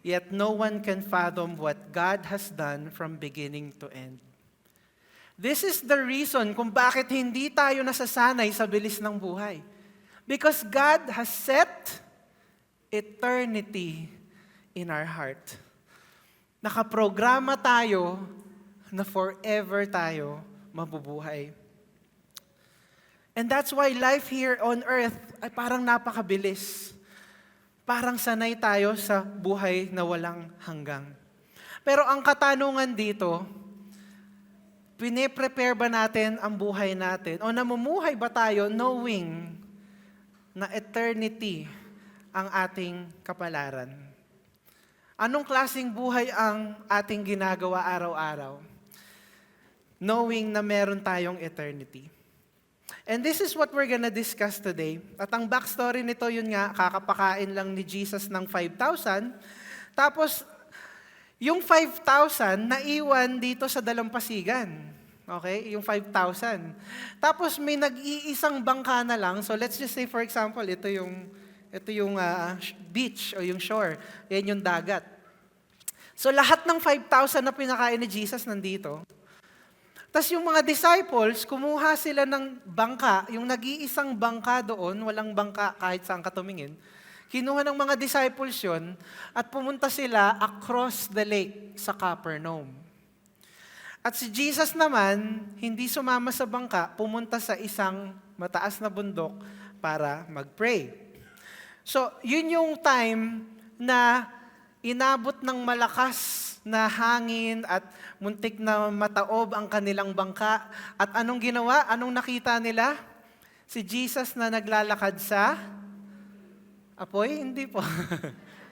Yet no one can fathom what God has done from beginning to end. This is the reason kung bakit hindi tayo nasasanay sa bilis ng buhay. Because God has set eternity in our heart. Nakaprograma tayo na forever tayo mabubuhay. And that's why life here on earth ay parang napakabilis. parang sanay tayo sa buhay na walang hanggang. Pero ang katanungan dito, pine-prepare ba natin ang buhay natin? O namumuhay ba tayo knowing na eternity ang ating kapalaran? Anong klaseng buhay ang ating ginagawa araw-araw? Knowing na meron tayong eternity. And this is what we're gonna discuss today. At ang backstory nito, yun nga, kakapakain lang ni Jesus ng 5,000. Tapos, yung 5,000 naiwan dito sa dalampasigan. Okay? Yung 5,000. Tapos may nag-iisang bangka na lang. So let's just say for example, ito yung beach o yung shore. Yan yung dagat. So lahat ng 5,000 na pinakain ni Jesus nandito. Tapos yung mga disciples, kumuha sila ng bangka, yung nag-iisang bangka doon, walang bangka kahit saan ka tumingin. Kinuha ng mga disciples yun at pumunta sila across the lake sa Capernaum. At si Jesus naman, hindi sumama sa bangka, pumunta sa isang mataas na bundok para mag-pray. So, yun yung time na inabot ng malakas na hangin at muntik na mataob ang kanilang bangka. At anong ginawa? Anong nakita nila? Si Jesus na naglalakad sa apoy? Hindi po.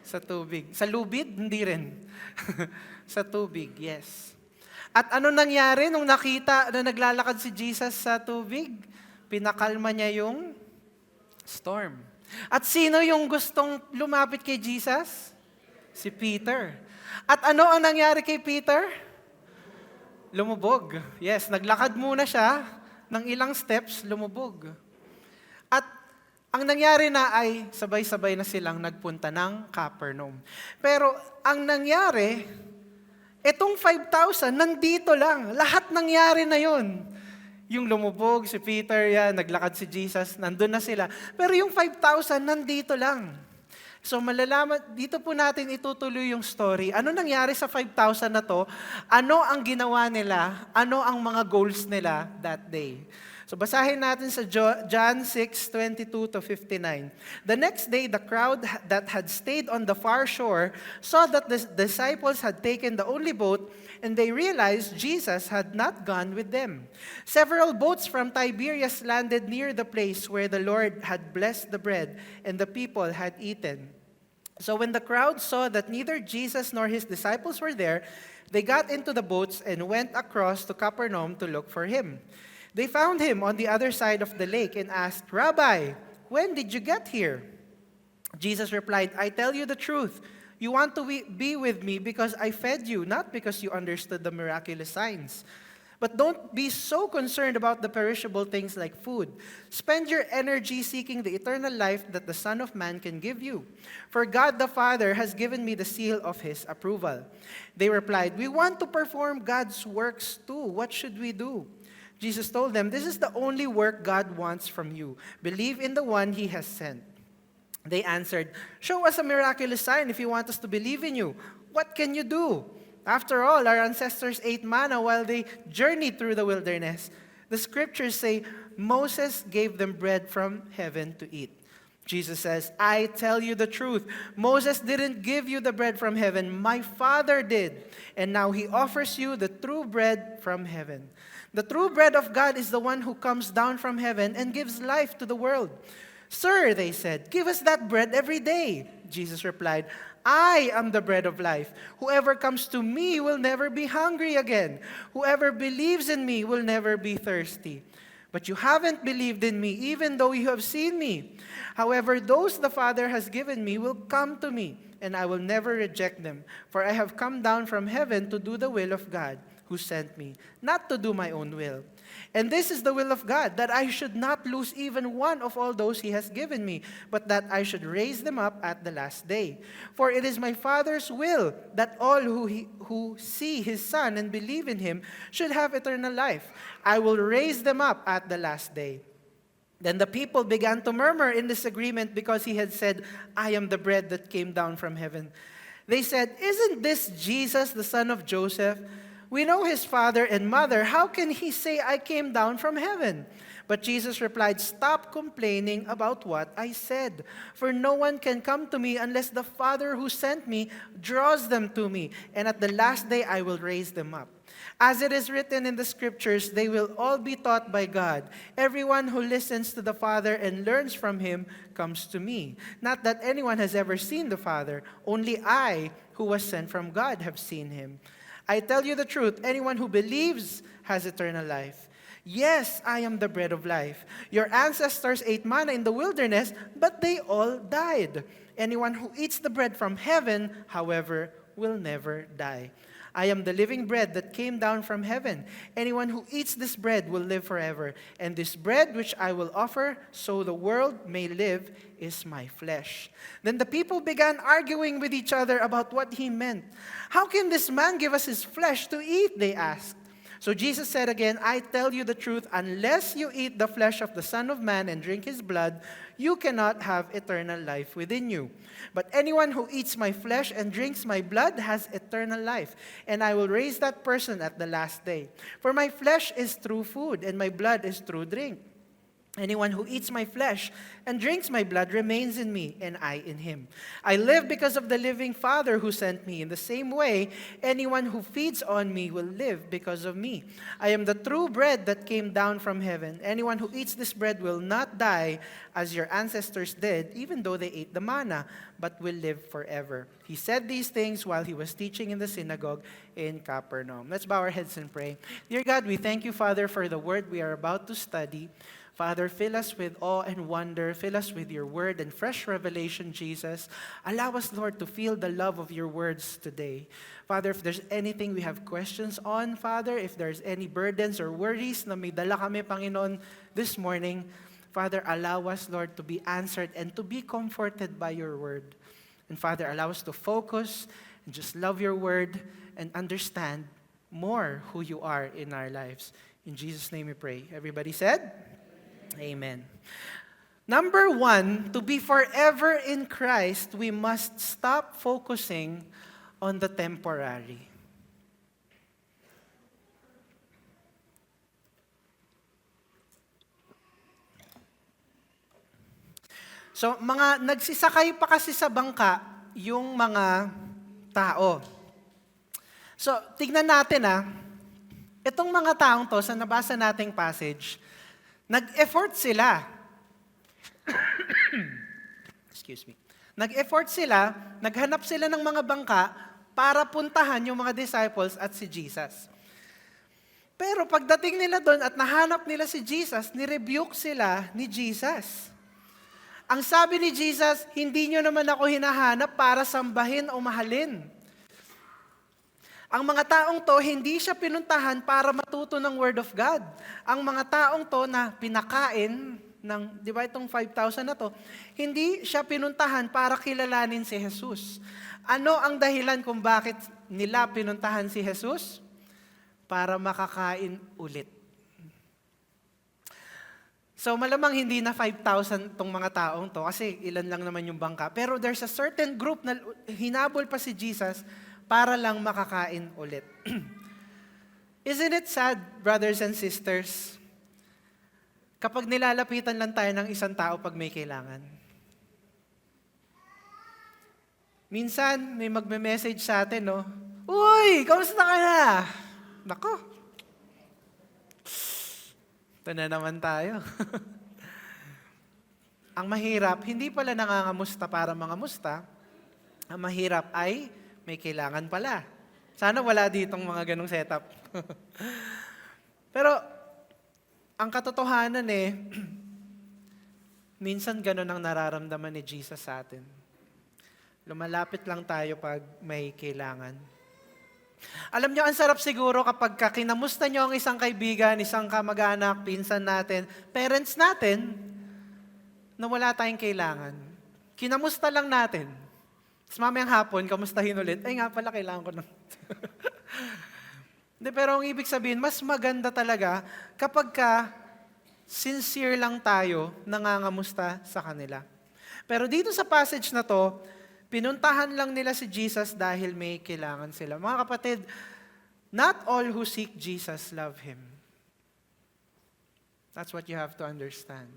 Sa tubig. Sa lubid? Hindi rin. Sa tubig, yes. At ano nangyari nung nakita na naglalakad si Jesus sa tubig? Pinakalma niya yung storm. At sino yung gustong lumapit kay Jesus? Si Peter. At ano ang nangyari kay Peter? Lumubog. Yes, naglakad muna siya ng ilang steps, lumubog. At ang nangyari na ay sabay-sabay na silang nagpunta ng Capernaum. Pero ang nangyari, itong 5,000 nandito lang. Lahat nangyari na yun. Yung lumubog, si Peter, yan, naglakad si Jesus, nandun na sila. Pero yung 5,000 nandito lang. So malalaman, dito po natin itutuloy yung story. Ano nangyari sa 5,000 na to? Ano ang ginawa nila? Ano ang mga goals nila that day? So basahin natin sa John 6:22 to 59. The next day, the crowd that had stayed on the far shore saw that the disciples had taken the only boat, and they realized Jesus had not gone with them. Several boats from Tiberias landed near the place where the Lord had blessed the bread and the people had eaten. So when the crowd saw that neither Jesus nor his disciples were there, they got into the boats and went across to Capernaum to look for him. They found him on the other side of the lake and asked, "Rabbi, when did you get here?" Jesus replied, "I tell you the truth. You want to be with me because I fed you, not because you understood the miraculous signs. But don't be so concerned about the perishable things like food. Spend your energy seeking the eternal life that the Son of Man can give you. For God the Father has given me the seal of his approval." They replied, "We want to perform God's works too. What should we do?" Jesus told them, "This is the only work God wants from you. Believe in the one he has sent." They answered, "Show us a miraculous sign if you want us to believe in you. What can you do? After all, our ancestors ate manna while they journeyed through the wilderness. The scriptures say Moses gave them bread from heaven to eat." Jesus says, "I tell you the truth. Moses didn't give you the bread from heaven. My Father did. And now he offers you the true bread from heaven. The true bread of God is the one who comes down from heaven and gives life to the world." "Sir," they said, "give us that bread every day." Jesus replied, "I am the bread of life. Whoever comes to me will never be hungry again. Whoever believes in me will never be thirsty. But you haven't believed in me, even though you have seen me. However, those the Father has given me will come to me, and I will never reject them. For I have come down from heaven to do the will of God who sent me, not to do my own will. And this is the will of God, that I should not lose even one of all those he has given me, but that I should raise them up at the last day. For it is my Father's will that all who see his Son and believe in him should have eternal life. I will raise them up at the last day." Then the people began to murmur in disagreement because he had said, "I am the bread that came down from heaven." They said, "Isn't this Jesus, the son of Joseph? We know his father and mother. How can he say, I came down from heaven? But Jesus replied, stop complaining about what I said. For no one can come to me unless the Father who sent me draws them to me. And at the last day I will raise them up. As it is written in the scriptures, they will all be taught by God. Everyone who listens to the Father and learns from him comes to me. Not that anyone has ever seen the Father, only I, who was sent from God, have seen him. I tell you the truth, anyone who believes has eternal life. Yes, I am the bread of life. Your ancestors ate manna in the wilderness, but they all died. Anyone who eats the bread from heaven, however, will never die. I am the living bread that came down from heaven. Anyone who eats this bread will live forever. And this bread which I will offer, so the world may live, is my flesh. Then the people began arguing with each other about what he meant. How can this man give us his flesh to eat? They asked. So Jesus said again, I tell you the truth, unless you eat the flesh of the Son of Man and drink his blood, you cannot have eternal life within you. But anyone who eats my flesh and drinks my blood has eternal life, and I will raise that person at the last day. For my flesh is true food, and my blood is true drink. Anyone who eats my flesh and drinks my blood remains in me, and I in him. I live because of the living Father who sent me. In the same way, anyone who feeds on me will live because of me. I am the true bread that came down from heaven. Anyone who eats this bread will not die as your ancestors did, even though they ate the manna, but will live forever. He said these things while he was teaching in the synagogue in Capernaum. Let's bow our heads and pray. Dear God, we thank you, Father, for the word we are about to study. Father, fill us with awe and wonder. Fill us with your word and fresh revelation, Jesus. Allow us, Lord, to feel the love of your words today. Father, if there's anything we have questions on, Father, if there's any burdens or worries na may dala kami, Panginoon, this morning, Father, allow us, Lord, to be answered and to be comforted by your word. And Father, allow us to focus and just love your word and understand more who you are in our lives. In Jesus' name we pray. Everybody said? Amen. Number one, to be forever in Christ, we must stop focusing on the temporary. So, mga nagsisakay pa kasi sa bangka, yung mga tao. So, tignan natin itong mga taong to, sa nabasa nating passage, nag-effort sila. Excuse me. Nag-effort sila, naghanap sila ng mga bangka para puntahan yung mga disciples at si Jesus. Pero pagdating nila doon at nahanap nila si Jesus, nirebuke sila ni Jesus. Ang sabi ni Jesus, hindi nyo naman ako hinahanap para sambahin o mahalin. Ang mga taong to, hindi siya pinuntahan para matuto ng Word of God. Ang mga taong to na pinakain ng, di ba itong 5,000 na to, hindi siya pinuntahan para kilalanin si Jesus. Ano ang dahilan kung bakit nila pinuntahan si Jesus? Para makakain ulit. So malamang hindi na 5,000 tong mga taong to kasi ilan lang naman yung bangka. Pero there's a certain group na hinabol pa si Jesus para lang makakain ulit. Isn't it sad, brothers and sisters, kapag nilalapitan lang tayo ng isang tao pag may kailangan? Minsan, may magme-message sa atin, no? Uy, kamusta ka na? Nako. Ito na naman tayo. Ang mahirap, hindi pala nangangamusta para mangamusta. Ang mahirap ay may kailangan pala. Sana wala ditong mga ganong setup. Pero, ang katotohanan minsan ganon ang nararamdaman ni Jesus sa atin. Lumalapit lang tayo pag may kailangan. Alam nyo, ang sarap siguro kapag kinamusta nyo ang isang kaibigan, isang kamag-anak, pinsan natin, parents natin, na wala tayong kailangan. Kinamusta lang natin. Tapos mamayang hapon, kamustahin ulit, ay nga pala, kailangan ko na. Pero ang ibig sabihin, mas maganda talaga kapag sincere lang tayo nangangamusta sa kanila. Pero dito sa passage na to, pinuntahan lang nila si Jesus dahil may kailangan sila. Mga kapatid, Not all who seek Jesus love Him. That's what you have to understand.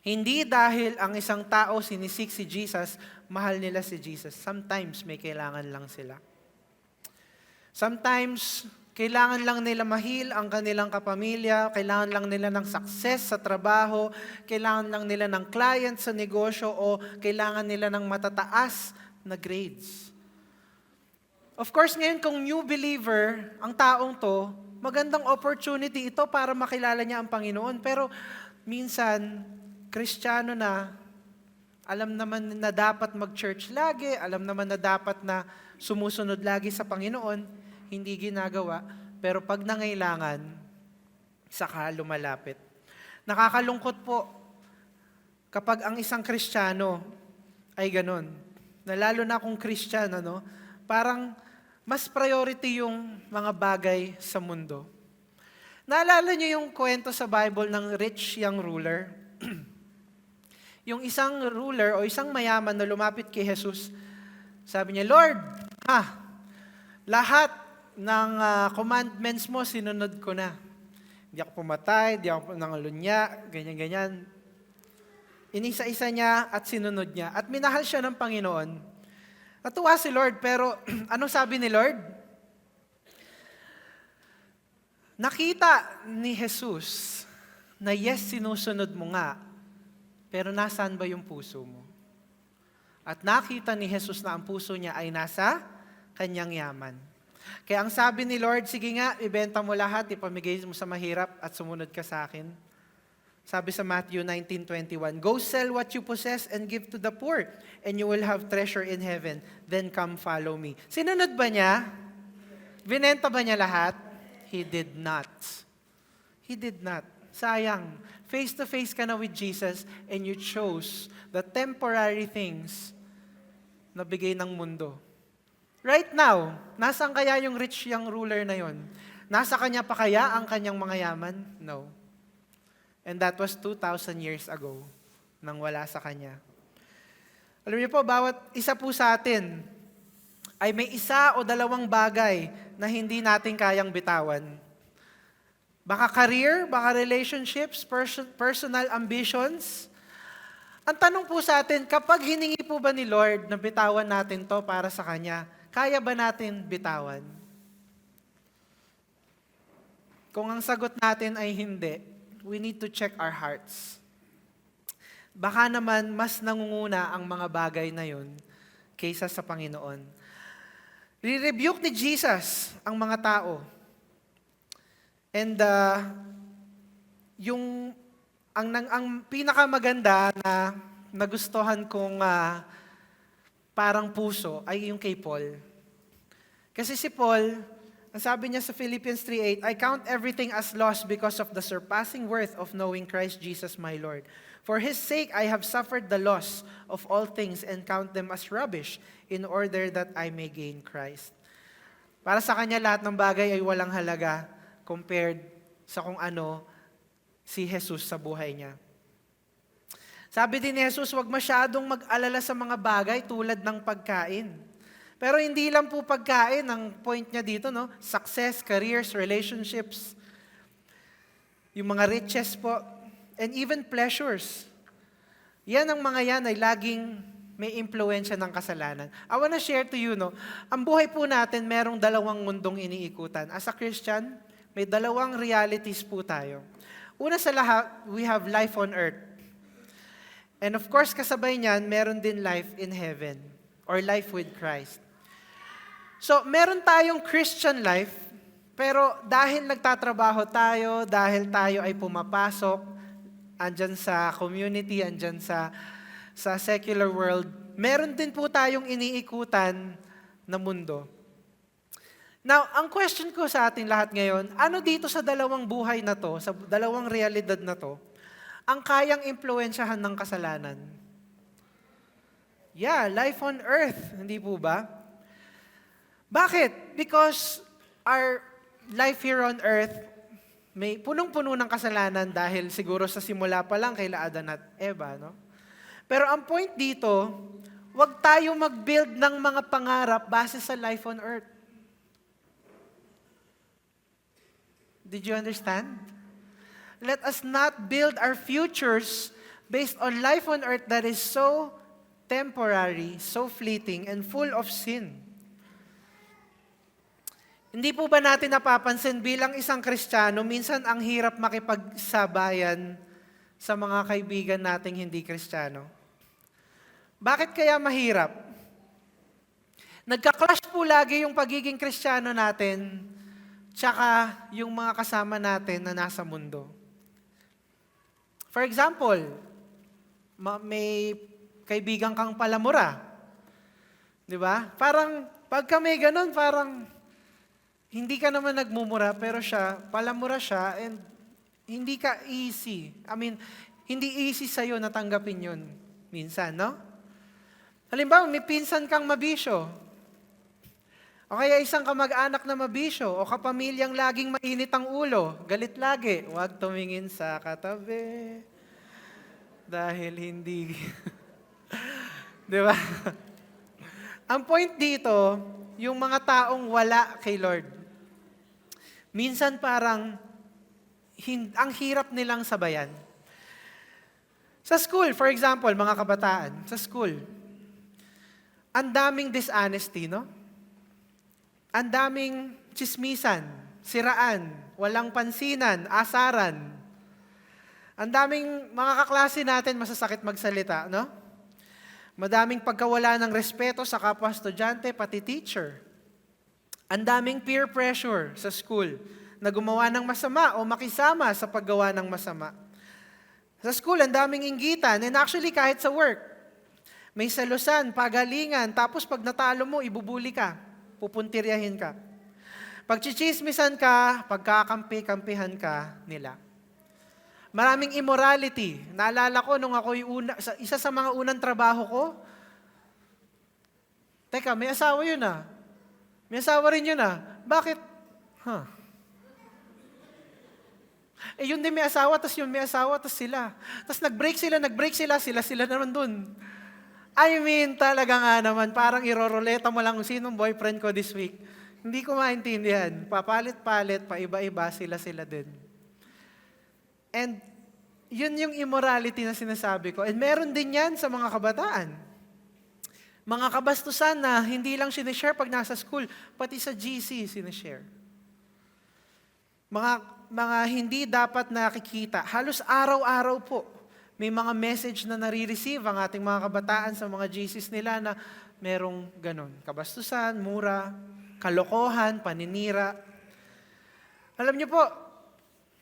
Hindi dahil ang isang tao sinisik si Jesus, mahal nila si Jesus. Sometimes may kailangan lang sila. Sometimes, kailangan lang nila mahil ang kanilang kapamilya, kailangan lang nila ng success sa trabaho, kailangan lang nila ng client sa negosyo, o kailangan nila ng matataas na grades. Of course, ngayon kung new believer, ang taong to, magandang opportunity ito para makilala niya ang Panginoon. Pero minsan, Kristiyano na, alam naman na dapat mag-church lagi, alam naman na dapat na sumusunod lagi sa Panginoon, hindi ginagawa, pero pag nangailangan, saka lumalapit. Nakakalungkot po kapag ang isang Kristiyano ay ganun. Na lalo na kung Kristiyano, no? Parang mas priority yung mga bagay sa mundo. Naalala niyo yung kwento sa Bible ng rich young ruler? Yung isang ruler o isang mayaman na lumapit kay Jesus, sabi niya, Lord, lahat ng commandments mo, sinunod ko na. Di ako pumatay, di ako nangalunya, ganyan-ganyan. Inisa-isa niya at sinunod niya. At minahal siya ng Panginoon. Natuwa si Lord, pero anong sabi ni Lord? Nakita ni Jesus na yes, sinusunod mo nga, pero nasaan ba yung puso mo? At nakita ni Jesus na ang puso niya ay nasa kanyang yaman. Kaya ang sabi ni Lord, sige nga, ibenta mo lahat, ipamigay mo sa mahirap at sumunod ka sa akin. Sabi sa Matthew 19:21, go sell what you possess and give to the poor, and you will have treasure in heaven. Then come follow me. Sinunod ba niya? Binenta ba niya lahat? He did not. He did not. Sayang. Face-to-face ka na with Jesus and you chose the temporary things na bigay ng mundo. Right now, nasaan kaya yung rich young ruler na yon? Nasa kanya pa kaya ang kanyang mga yaman? No. And that was 2,000 years ago nang wala sa kanya. Alam niyo po, bawat isa po sa atin ay may isa o dalawang bagay na hindi natin kayang bitawan. Baka career, baka relationships, personal ambitions. Ang tanong po sa atin, kapag hiningi po ba ni Lord na bitawan natin to para sa Kanya, kaya ba natin bitawan? Kung ang sagot natin ay hindi, we need to check our hearts. Baka naman mas nangunguna ang mga bagay na yun kaysa sa Panginoon. Re-rebuke ni Jesus ang mga tao. And ang pinakamaganda na nagustuhan kong parang puso ay yung kay Paul. Kasi si Paul, ang sabi niya sa Philippians 3:8, I count everything as loss because of the surpassing worth of knowing Christ Jesus my Lord. For His sake I have suffered the loss of all things and count them as rubbish in order that I may gain Christ. Para sa kanya lahat ng bagay ay walang halaga compared sa kung ano si Jesus sa buhay niya. Sabi din ni Jesus, huwag masyadong mag-alala sa mga bagay tulad ng pagkain. Pero hindi lang po pagkain ang point niya dito, no? Success, careers, relationships, yung mga riches po, and even pleasures. Yan ang mga yan ay laging may impluensya ng kasalanan. I wanna share to you, no? Ang buhay po natin, merong dalawang mundong iniikutan. As a Christian, may dalawang realities po tayo. Una sa lahat, we have life on earth. And of course, kasabay niyan, meron din life in heaven or life with Christ. So, meron tayong Christian life, pero dahil nagtatrabaho tayo, dahil tayo ay pumapasok, andyan sa community, andyan sa secular world, meron din po tayong iniikutan na mundo. Now, ang question ko sa ating lahat ngayon, ano dito sa dalawang buhay na to, sa dalawang realidad na to, ang kayang impluensyahan ng kasalanan? Yeah, life on earth, hindi po ba? Bakit? Because our life here on earth, may punong-puno ng kasalanan dahil siguro sa simula pa lang kaila Adan at Eva, no? Pero ang point dito, wag tayo mag-build ng mga pangarap base sa life on earth. Did you understand? Let us not build our futures based on life on earth that is so temporary, so fleeting, and full of sin. Hindi po ba natin napapansin bilang isang Kristiyano, minsan ang hirap makipagsabayan sa mga kaibigan nating hindi Kristiyano? Bakit kaya mahirap? Nagka-clash po lagi yung pagiging Kristiyano natin tsaka yung mga kasama natin na nasa mundo. For example, may kaibigan kang palamura. Di ba? Parang, pag kami ganun, parang, hindi ka naman nagmumura, pero siya, palamura siya, and hindi ka easy. I mean, hindi easy sa'yo na tanggapin yun. Minsan, no? Halimbawa, may pinsan kang mabisyo. O kaya isang kamag-anak na mabisyo, o kapamilyang laging mainit ang ulo, galit lagi, huwag tumingin sa katabi. Dahil hindi... Di ba? Ang point dito, yung mga taong wala kay Lord. Minsan parang ang hirap nilang sabayan. Sa school, for example, mga kabataan, sa school, ang daming dishonesty, no? Ang daming chismisan, siraan, walang pansinan, asaran. Ang daming mga kaklase natin masasakit magsalita, no? Madaming pagkawala ng respeto sa kapwa estudyante, pati teacher. Ang daming peer pressure sa school na gumawa ng masama o makisama sa paggawa ng masama. Sa school, ang daming inggitan, and actually kahit sa work, may salusan, pagalingan, tapos pag natalo mo, ibubuli ka, pupuntiryahin ka. Pag chichismisan ka, pagkakampi-kampihan ka nila. Maraming immorality. Naalala ko nung ako'y isa sa mga unang trabaho ko, teka, may asawa yun ah. May asawa rin yun ah. Bakit? Yun din may asawa, tas yun may asawa, tas sila. Tas nag-break sila naman dun. I mean, talaga nga naman, parang iroroleta mo lang sinong boyfriend ko this week. Hindi ko maintindihan. Papalit-palit, paiba-iba, sila din. And yun yung immorality na sinasabi ko. And meron din yan sa mga kabataan. Mga kabastusan na hindi lang sinishare pag nasa school, pati sa GC sinishare. Mga hindi dapat nakikita. Halos araw-araw po, may mga message na nare-receive ang ating mga kabataan sa mga GCs nila na merong ganon. Kabastusan, mura, kalokohan, paninira. Alam niyo po,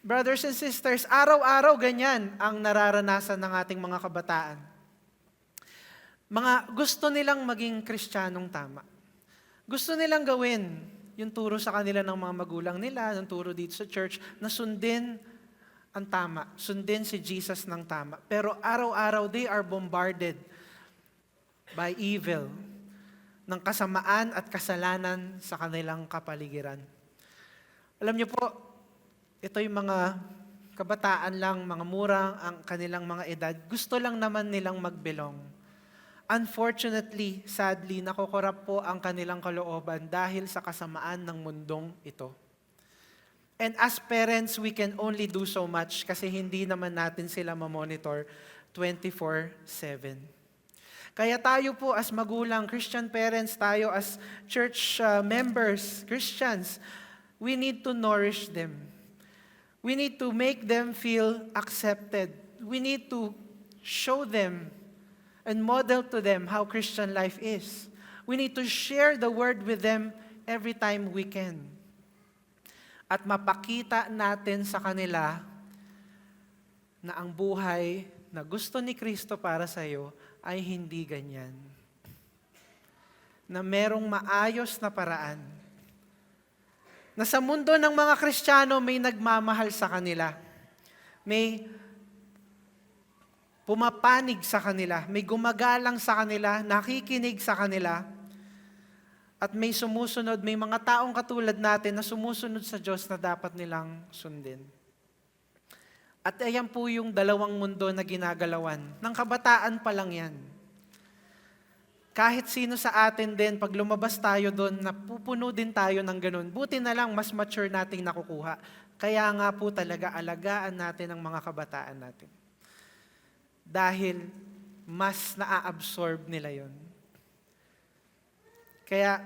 brothers and sisters, araw-araw ganyan ang nararanasan ng ating mga kabataan. Gusto nilang maging Kristiyanong tama. Gusto nilang gawin yung turo sa kanila ng mga magulang nila, yung turo dito sa church, na sundin ang tama, sundin si Jesus ng tama. Pero araw-araw, they are bombarded by evil, ng kasamaan at kasalanan sa kanilang kapaligiran. Alam niyo po, ito yung mga kabataan lang, mga murang ang kanilang mga edad. Gusto lang naman nilang mag-belong. Unfortunately, sadly, nakokorap po ang kanilang kalooban dahil sa kasamaan ng mundong ito. And as parents, we can only do so much kasi hindi naman natin sila mamonitor 24/7. Kaya tayo po as magulang, Christian parents, tayo as church members, Christians, we need to nourish them. We need to make them feel accepted. We need to show them and model to them how Christian life is. We need to share the word with them every time we can. At mapakita natin sa kanila na ang buhay na gusto ni Kristo para sa iyo ay hindi ganyan. Na merong maayos na paraan. Na sa mundo ng mga Kristiyano may nagmamahal sa kanila. May pumapanig sa kanila, may gumagalang sa kanila, nakikinig sa kanila, at may sumusunod, may mga taong katulad natin na sumusunod sa Diyos na dapat nilang sundin. At ayan po yung dalawang mundo na ginagalawan. Ng kabataan pa lang yan. kahit sino sa atin din, pag lumabas tayo doon, napupuno din tayo ng ganun. Buti na lang, mas mature nating nakukuha. Kaya nga po talaga, alagaan natin ang mga kabataan natin. Dahil mas naa-absorb nila yon. Kaya,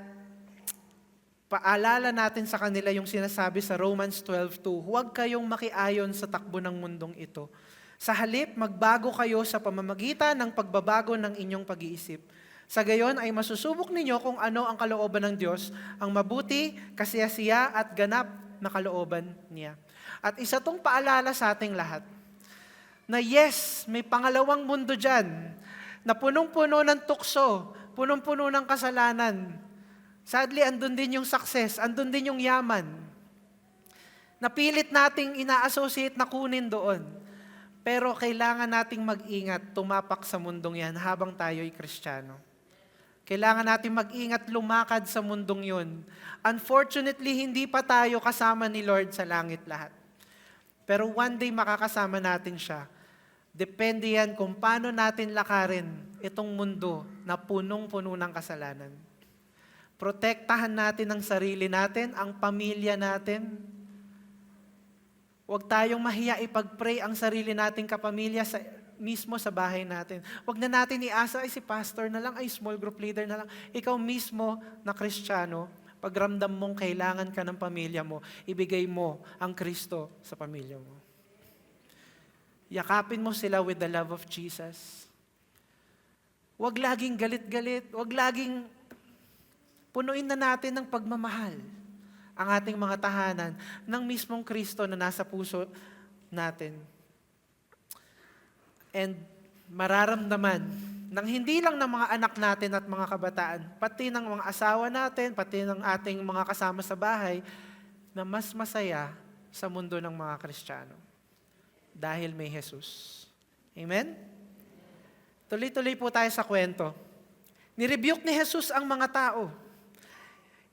paalala natin sa kanila yung sinasabi sa Romans 12:2, huwag kayong makiayon sa takbo ng mundong ito. Sa halip, magbago kayo sa pamamagitan ng pagbabago ng inyong pag-iisip. Sa gayon ay masusubok ninyo kung ano ang kalooban ng Diyos, ang mabuti, kasiyasiya at ganap na kalooban niya. At isa tong paalala sa ating lahat, na yes, may pangalawang mundo dyan, na punong-puno ng tukso, punong-puno ng kasalanan. Sadly, andun din yung success, andun din yung yaman. Napilit nating ina-associate na kunin doon. Pero kailangan nating mag-ingat, tumapak sa mundong yan habang tayo'y Kristiyano. Kailangan natin mag-ingat lumakad sa mundong yun. Unfortunately, hindi pa tayo kasama ni Lord sa langit lahat. Pero one day makakasama natin siya. Depende yan kung paano natin lakarin itong mundo na punong-puno ng kasalanan. Protektahan natin ang sarili natin, ang pamilya natin. Huwag tayong mahiya ipag-pray ang sarili nating kapamilya mismo sa bahay natin. Huwag na natin iasa, ay si pastor na lang, ay small group leader na lang. Ikaw mismo na Kristiyano, pagramdam mong kailangan ka ng pamilya mo, ibigay mo ang Kristo sa pamilya mo. Yakapin mo sila with the love of Jesus. Huwag laging galit-galit, huwag laging punuin na natin ng pagmamahal ang ating mga tahanan ng mismong Kristo na nasa puso natin. And mararamdaman ng hindi lang ng mga anak natin at mga kabataan, pati ng mga asawa natin, pati ng ating mga kasama sa bahay, na mas masaya sa mundo ng mga Kristiyano. Dahil may Jesus. Amen? Tuloy-tuloy po tayo sa kwento. Nirebuke ni Jesus ang mga tao.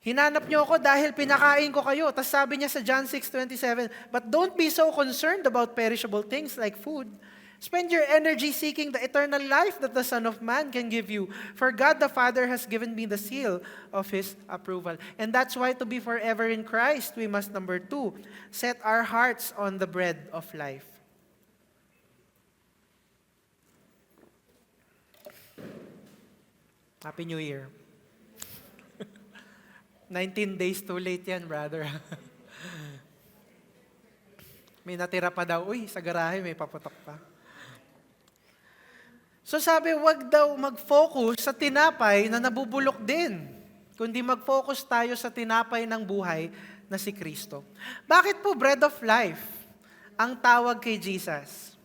Hinanap niyo ako dahil pinakain ko kayo. Tapos sabi niya sa John 6:27, but don't be so concerned about perishable things like food. Spend your energy seeking the eternal life that the Son of Man can give you. For God the Father has given me the seal of His approval. And that's why to be forever in Christ, we must, number 2, set our hearts on the bread of life. Happy New Year. 19 days too late yan, brother. May natira pa daw, uy, sa garahe may paputok pa. So sabi, wag daw mag-focus sa tinapay na nabubulok din, kundi mag-focus tayo sa tinapay ng buhay na si Kristo. Bakit po bread of life ang tawag kay Jesus?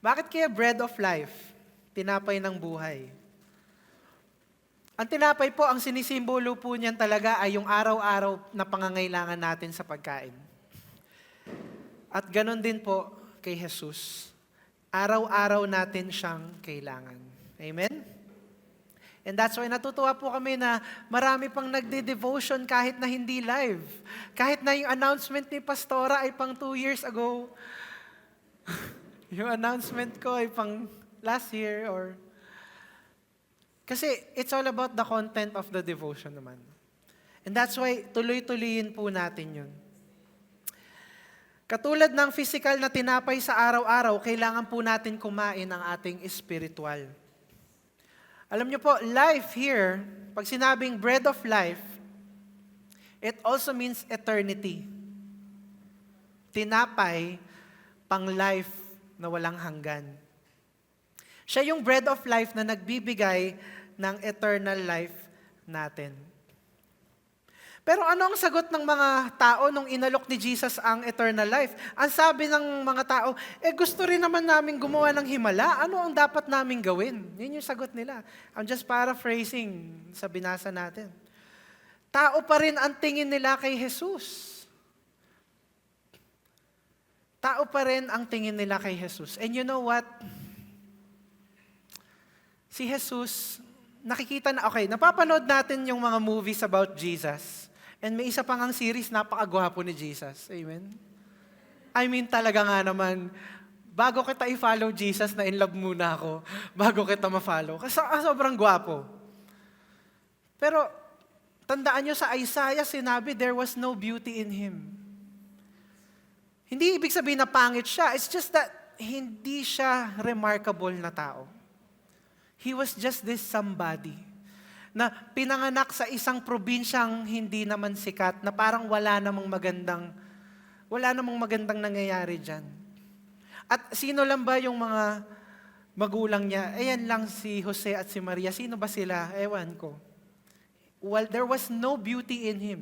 Bakit kaya bread of life, tinapay ng buhay? Ang tinapay po, ang sinisimbolo po niyan talaga ay yung araw-araw na pangangailangan natin sa pagkain. At ganon din po kay Jesus. Araw-araw natin siyang kailangan. Amen? And that's why natutuwa po kami na marami pang nagde-devotion kahit na hindi live. Kahit na yung announcement ni Pastora ay pang 2 years ago. Yung announcement ko ay pang last year or... Kasi it's all about the content of the devotion naman. And that's why tuloy-tuloyin po natin yun. Katulad ng physical na tinapay sa araw-araw, kailangan po natin kumain ang ating spiritual. Alam niyo po, life here, pag sinabing bread of life, it also means eternity. Tinapay, pang life na walang hanggan. Siya yung bread of life na nagbibigay ng eternal life natin. Pero ano ang sagot ng mga tao nung inalok ni Jesus ang eternal life? Ang sabi ng mga tao, gusto rin naman namin gumawa ng himala. Ano ang dapat namin gawin? Yun yung sagot nila. I'm just paraphrasing sa binasa natin. Tao pa rin ang tingin nila kay Jesus. Tao pa rin ang tingin nila kay Jesus. And you know what? Si Jesus, nakikita na, okay, napapanood natin yung mga movies about Jesus. And may isa pang ang series, napakagwapo ni Jesus. Amen? I mean, talaga nga naman, bago kita i-follow Jesus, na in love muna ako, bago kita ma-follow. Kasi sobrang gwapo. Pero, tandaan nyo sa Isaiah, sinabi, there was no beauty in him. Hindi ibig sabihin na pangit siya. It's just that hindi siya remarkable na tao. He was just this somebody na pinanganak sa isang probinsyang hindi naman sikat, na parang wala namang magandang nangyayari dyan. At sino lang ba yung mga magulang niya? Ayan lang si Jose at si Maria. Sino ba sila? Ewan ko. Well, there was no beauty in him.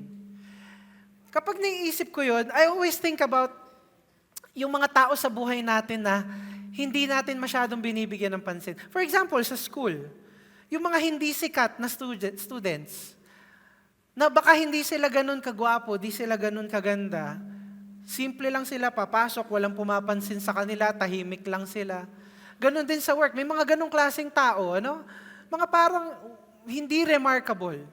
Kapag naiisip ko yun, I always think about yung mga tao sa buhay natin na hindi natin masyadong binibigyan ng pansin. For example, sa school, yung mga hindi sikat na students, na baka hindi sila ganun kagwapo, di sila ganun kaganda, simple lang sila, papasok, walang pumapansin sa kanila, tahimik lang sila. Ganun din sa work, may mga ganung klaseng tao, ano? Mga parang hindi remarkable.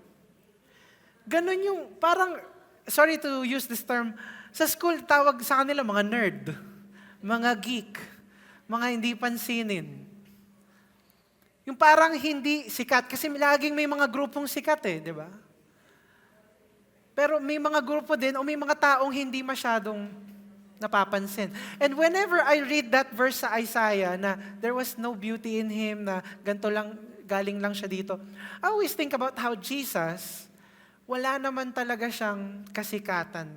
Ganun yung, parang, sorry to use this term, sa school, tawag sa kanila mga nerd, mga geek, mga hindi pansinin. Yung parang hindi sikat, kasi laging may mga grupong sikat di ba? Pero may mga grupo din, o may mga taong hindi masyadong napapansin. And whenever I read that verse sa Isaiah, na there was no beauty in him, na ganito lang, galing lang siya dito, I always think about how Jesus, wala naman talaga siyang kasikatan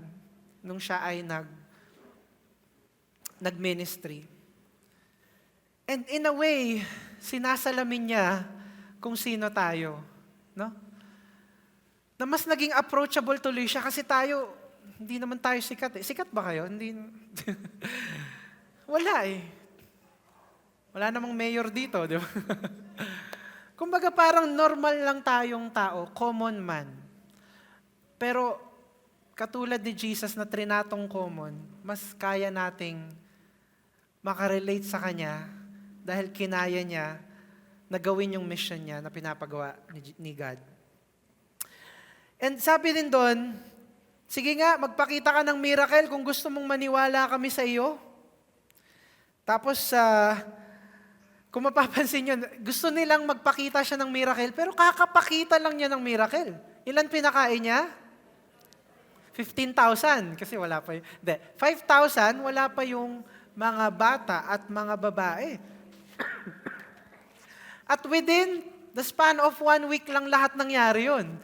nung siya ay nag-ministry. And in a way, sinasalamin niya kung sino tayo. No? Na mas naging approachable tuloy siya kasi tayo, hindi naman tayo sikat. Sikat ba kayo? Hindi. Wala Wala namang mayor dito, di ba? Kumbaga parang normal lang tayong tao, common man. Pero katulad ni Jesus na trinatong common, mas kaya nating makarelate sa Kanya dahil kinaya niya na gawin yung mission niya na pinapagawa ni God. And sabi din doon, sige nga, magpakita ka ng miracle kung gusto mong maniwala kami sa iyo. Tapos, kung mapapansin nyo, gusto nilang magpakita siya ng miracle, pero kakapakita lang niya ng miracle. Ilan pinakain niya? 15,000, kasi wala pa 5,000, wala pa yung mga bata at mga babae. At within the span of 1 week lang lahat nangyari yun.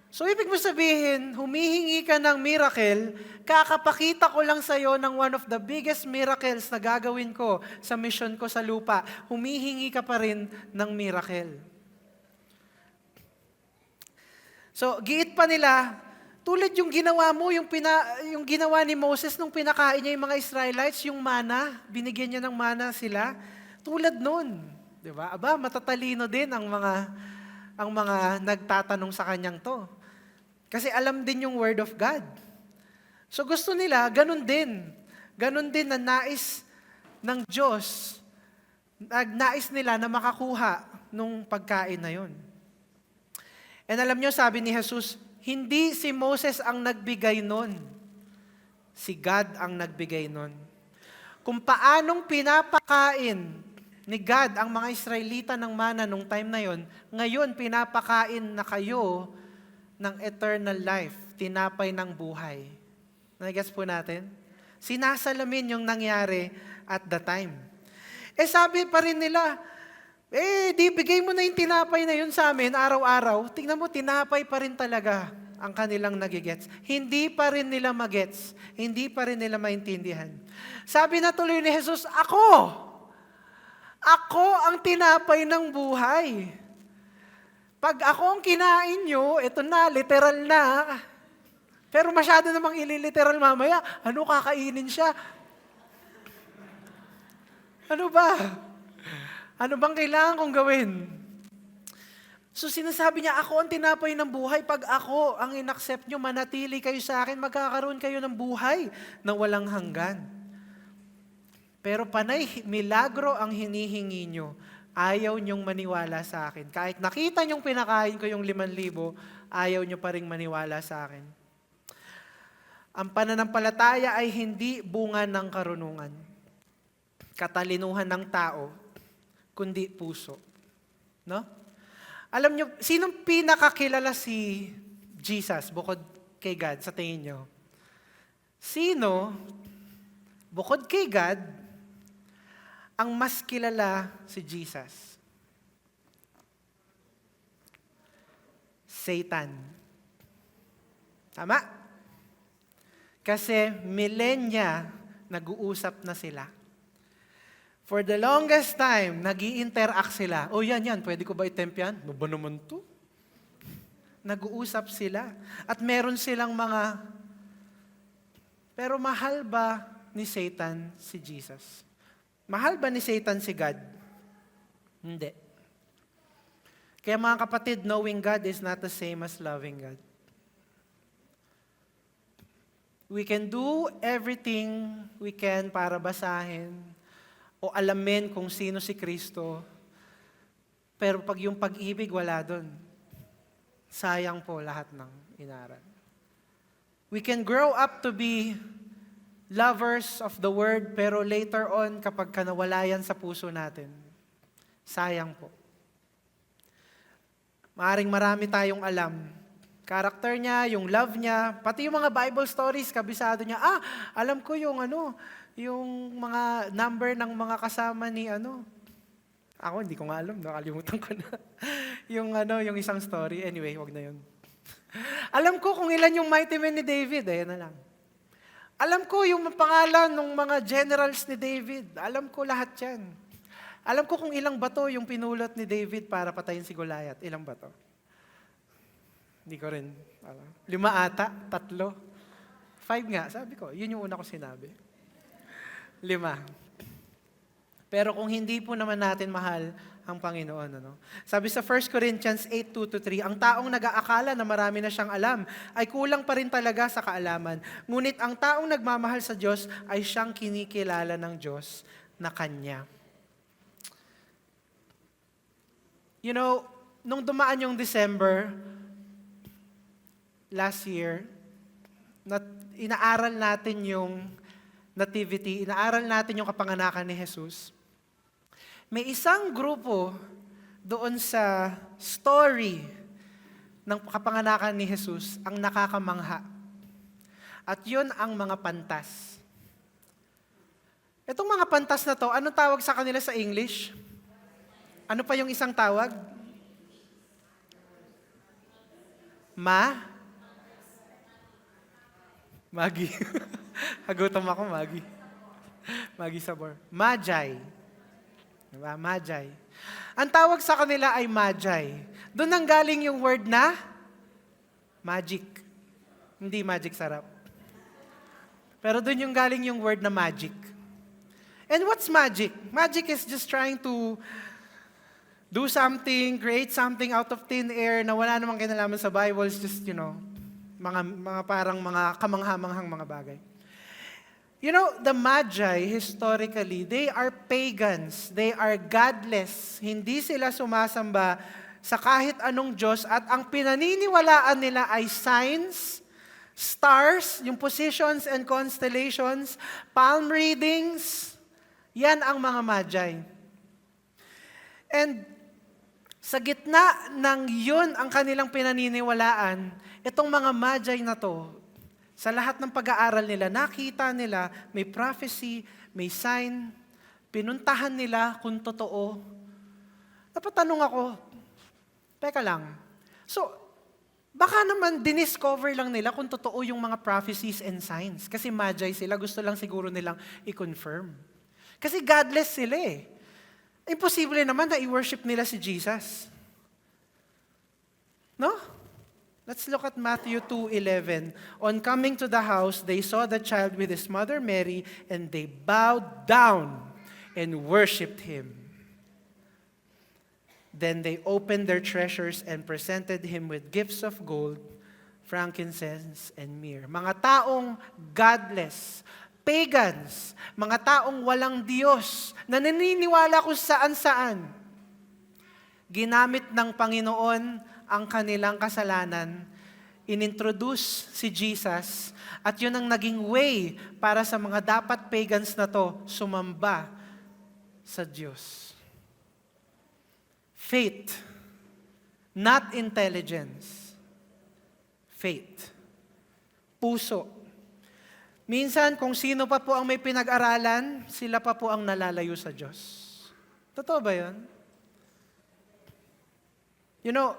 So, ibig mo sabihin, humihingi ka ng miracle, kakapakita ko lang sa'yo ng one of the biggest miracles na gagawin ko sa mission ko sa lupa. Humihingi ka pa rin ng miracle. So, giit pa nila, tulad yung ginawa mo, yung ginawa ni Moses nung pinakain niya yung mga Israelites, yung mana, binigyan niya ng mana sila, tulad nun. Di ba? Aba, matatalino din ang mga nagtatanong sa kanyang to. Kasi alam din yung Word of God. So gusto nila, ganun din. Ganun din na nais ng Diyos, nais nila na makakuha nung pagkain na yun. And alam nyo, sabi ni Jesus, hindi si Moses ang nagbigay nun. Si God ang nagbigay nun. Kung paanong pinapakain ni God ang mga Israelita ng mana nung time na yon, ngayon pinapakain na kayo ng eternal life, tinapay ng buhay. Nagets po natin? Sinasalamin yung nangyari at the time. Sabi pa rin nila, di bigay mo na yung tinapay na yun sa amin araw-araw. Tingnan mo, tinapay pa rin talaga ang kanilang nagigets. Hindi pa rin nila magets. Hindi pa rin nila maintindihan. Sabi na tuloy ni Jesus, Ako ang tinapay ng buhay. Pag ako ang kinain nyo, ito na, literal na. Pero masyado namang ililiteral mamaya, ano kakainin siya? Ano ba? Ano bang kailangan kong gawin? So sinasabi niya, ako ang tinapay ng buhay. Pag ako ang inaccept nyo, manatili kayo sa akin, magkakaroon kayo ng buhay na walang hanggan. Pero panay milagro ang hinihingi nyo, ayaw nyong maniwala sa akin. Kahit nakita nyong pinakain ko yung 5,000, ayaw nyo pa rin maniwala sa akin. Ang pananampalataya ay hindi bunga ng karunungan. katalinuhan ng tao, kundi puso. No? Alam nyo, sinong pinakakilala si Jesus bukod kay God sa tingin nyo? Sino, bukod kay God, ang mas kilala si Jesus? Satan. Tama? Kasi milenya nag-uusap na sila. For the longest time, nag-i-interact sila. O yan, pwede ko ba i-tempt yan? Ano ba naman to? Nag-uusap sila. At meron silang mga... Pero mahal ba ni Satan si Jesus? Mahal ba ni Satan si God? Hindi. Kaya mga kapatid, knowing God is not the same as loving God. We can do everything we can para basahin o alamin kung sino si Kristo. Pero pag yung pag-ibig, wala doon. Sayang po lahat ng inaral. We can grow up to be lovers of the Word, pero later on, kapag nawala yan sa puso natin, sayang po. Maaring marami tayong alam. Character niya, yung love niya, pati yung mga Bible stories, kabisado niya. Alam ko yung yung mga number ng mga kasama ni Ako, hindi ko nga alam, nakalimutan ko na. yung isang story. Anyway, wag na yun. Alam ko kung ilan yung mighty men ni David, ayan na lang. Alam ko yung pangalan ng mga generals ni David. Alam ko lahat yan. Alam ko kung ilang bato yung pinulot ni David para patayin si Goliath. Ilang bato? Hindi ko rin alam. 5 ata? 3? 5 nga, sabi ko. Yun yung una ko sinabi. 5. Pero kung hindi po naman natin mahal ang Panginoon, sabi sa 1 Corinthians 8:2-3, ang taong nag-aakala na marami na siyang alam ay kulang pa rin talaga sa kaalaman. Ngunit ang taong nagmamahal sa Diyos ay siyang kinikilala ng Diyos na Kanya. You know, nung dumaan yung December, last year, inaaral natin yung nativity, inaaral natin yung kapanganakan ni Jesus. May isang grupo doon sa story ng kapanganakan ni Jesus ang nakakamangha. At yun ang mga pantas. Itong mga pantas na to, anong tawag sa kanila sa English? Ano pa yung isang tawag? Magi. Hagutom ako, Magi. Magi sabor. Magi. Diba? Magi. Ang tawag sa kanila ay Magi. Doon ang galing yung word na magic. Hindi magic sarap. Pero doon yung galing yung word na magic. And what's magic? Magic is just trying to do something, create something out of thin air na wala namang kinalaman sa Bible. It's just, mga parang mga kamangha-manghang mga bagay. The Magi, historically, they are pagans. They are godless. Hindi sila sumasamba sa kahit anong Diyos at ang pinaniniwalaan nila ay signs, stars, yung positions and constellations, palm readings. Yan ang mga Magi. And sa gitna ng yun ang kanilang pinaniniwalaan, itong mga Magi na to, sa lahat ng pag-aaral nila, nakita nila may prophecy, may sign, pinuntahan nila kung totoo. Napatanong ako, teka lang, so baka naman diniscover lang nila kung totoo yung mga prophecies and signs. Kasi Magi sila, gusto lang siguro nilang i-confirm. Kasi godless sila eh. Imposible naman na i-worship nila si Jesus. No? Let's look at Matthew 2:11. On coming to the house, they saw the child with his mother Mary, and they bowed down and worshipped him. Then they opened their treasures and presented him with gifts of gold, frankincense, and myrrh. Mga taong godless, pagans, mga taong walang Diyos, na naniniwala kung saan-saan. Ginamit ng Panginoon ang kanilang kasalanan, inintroduce si Jesus, at yun ang naging way para sa mga dapat pagans na to sumamba sa Diyos. Faith, not intelligence. Faith. Puso. Minsan, kung sino pa po ang may pinag-aralan, sila pa po ang nalalayo sa Diyos. Totoo ba yun? You know,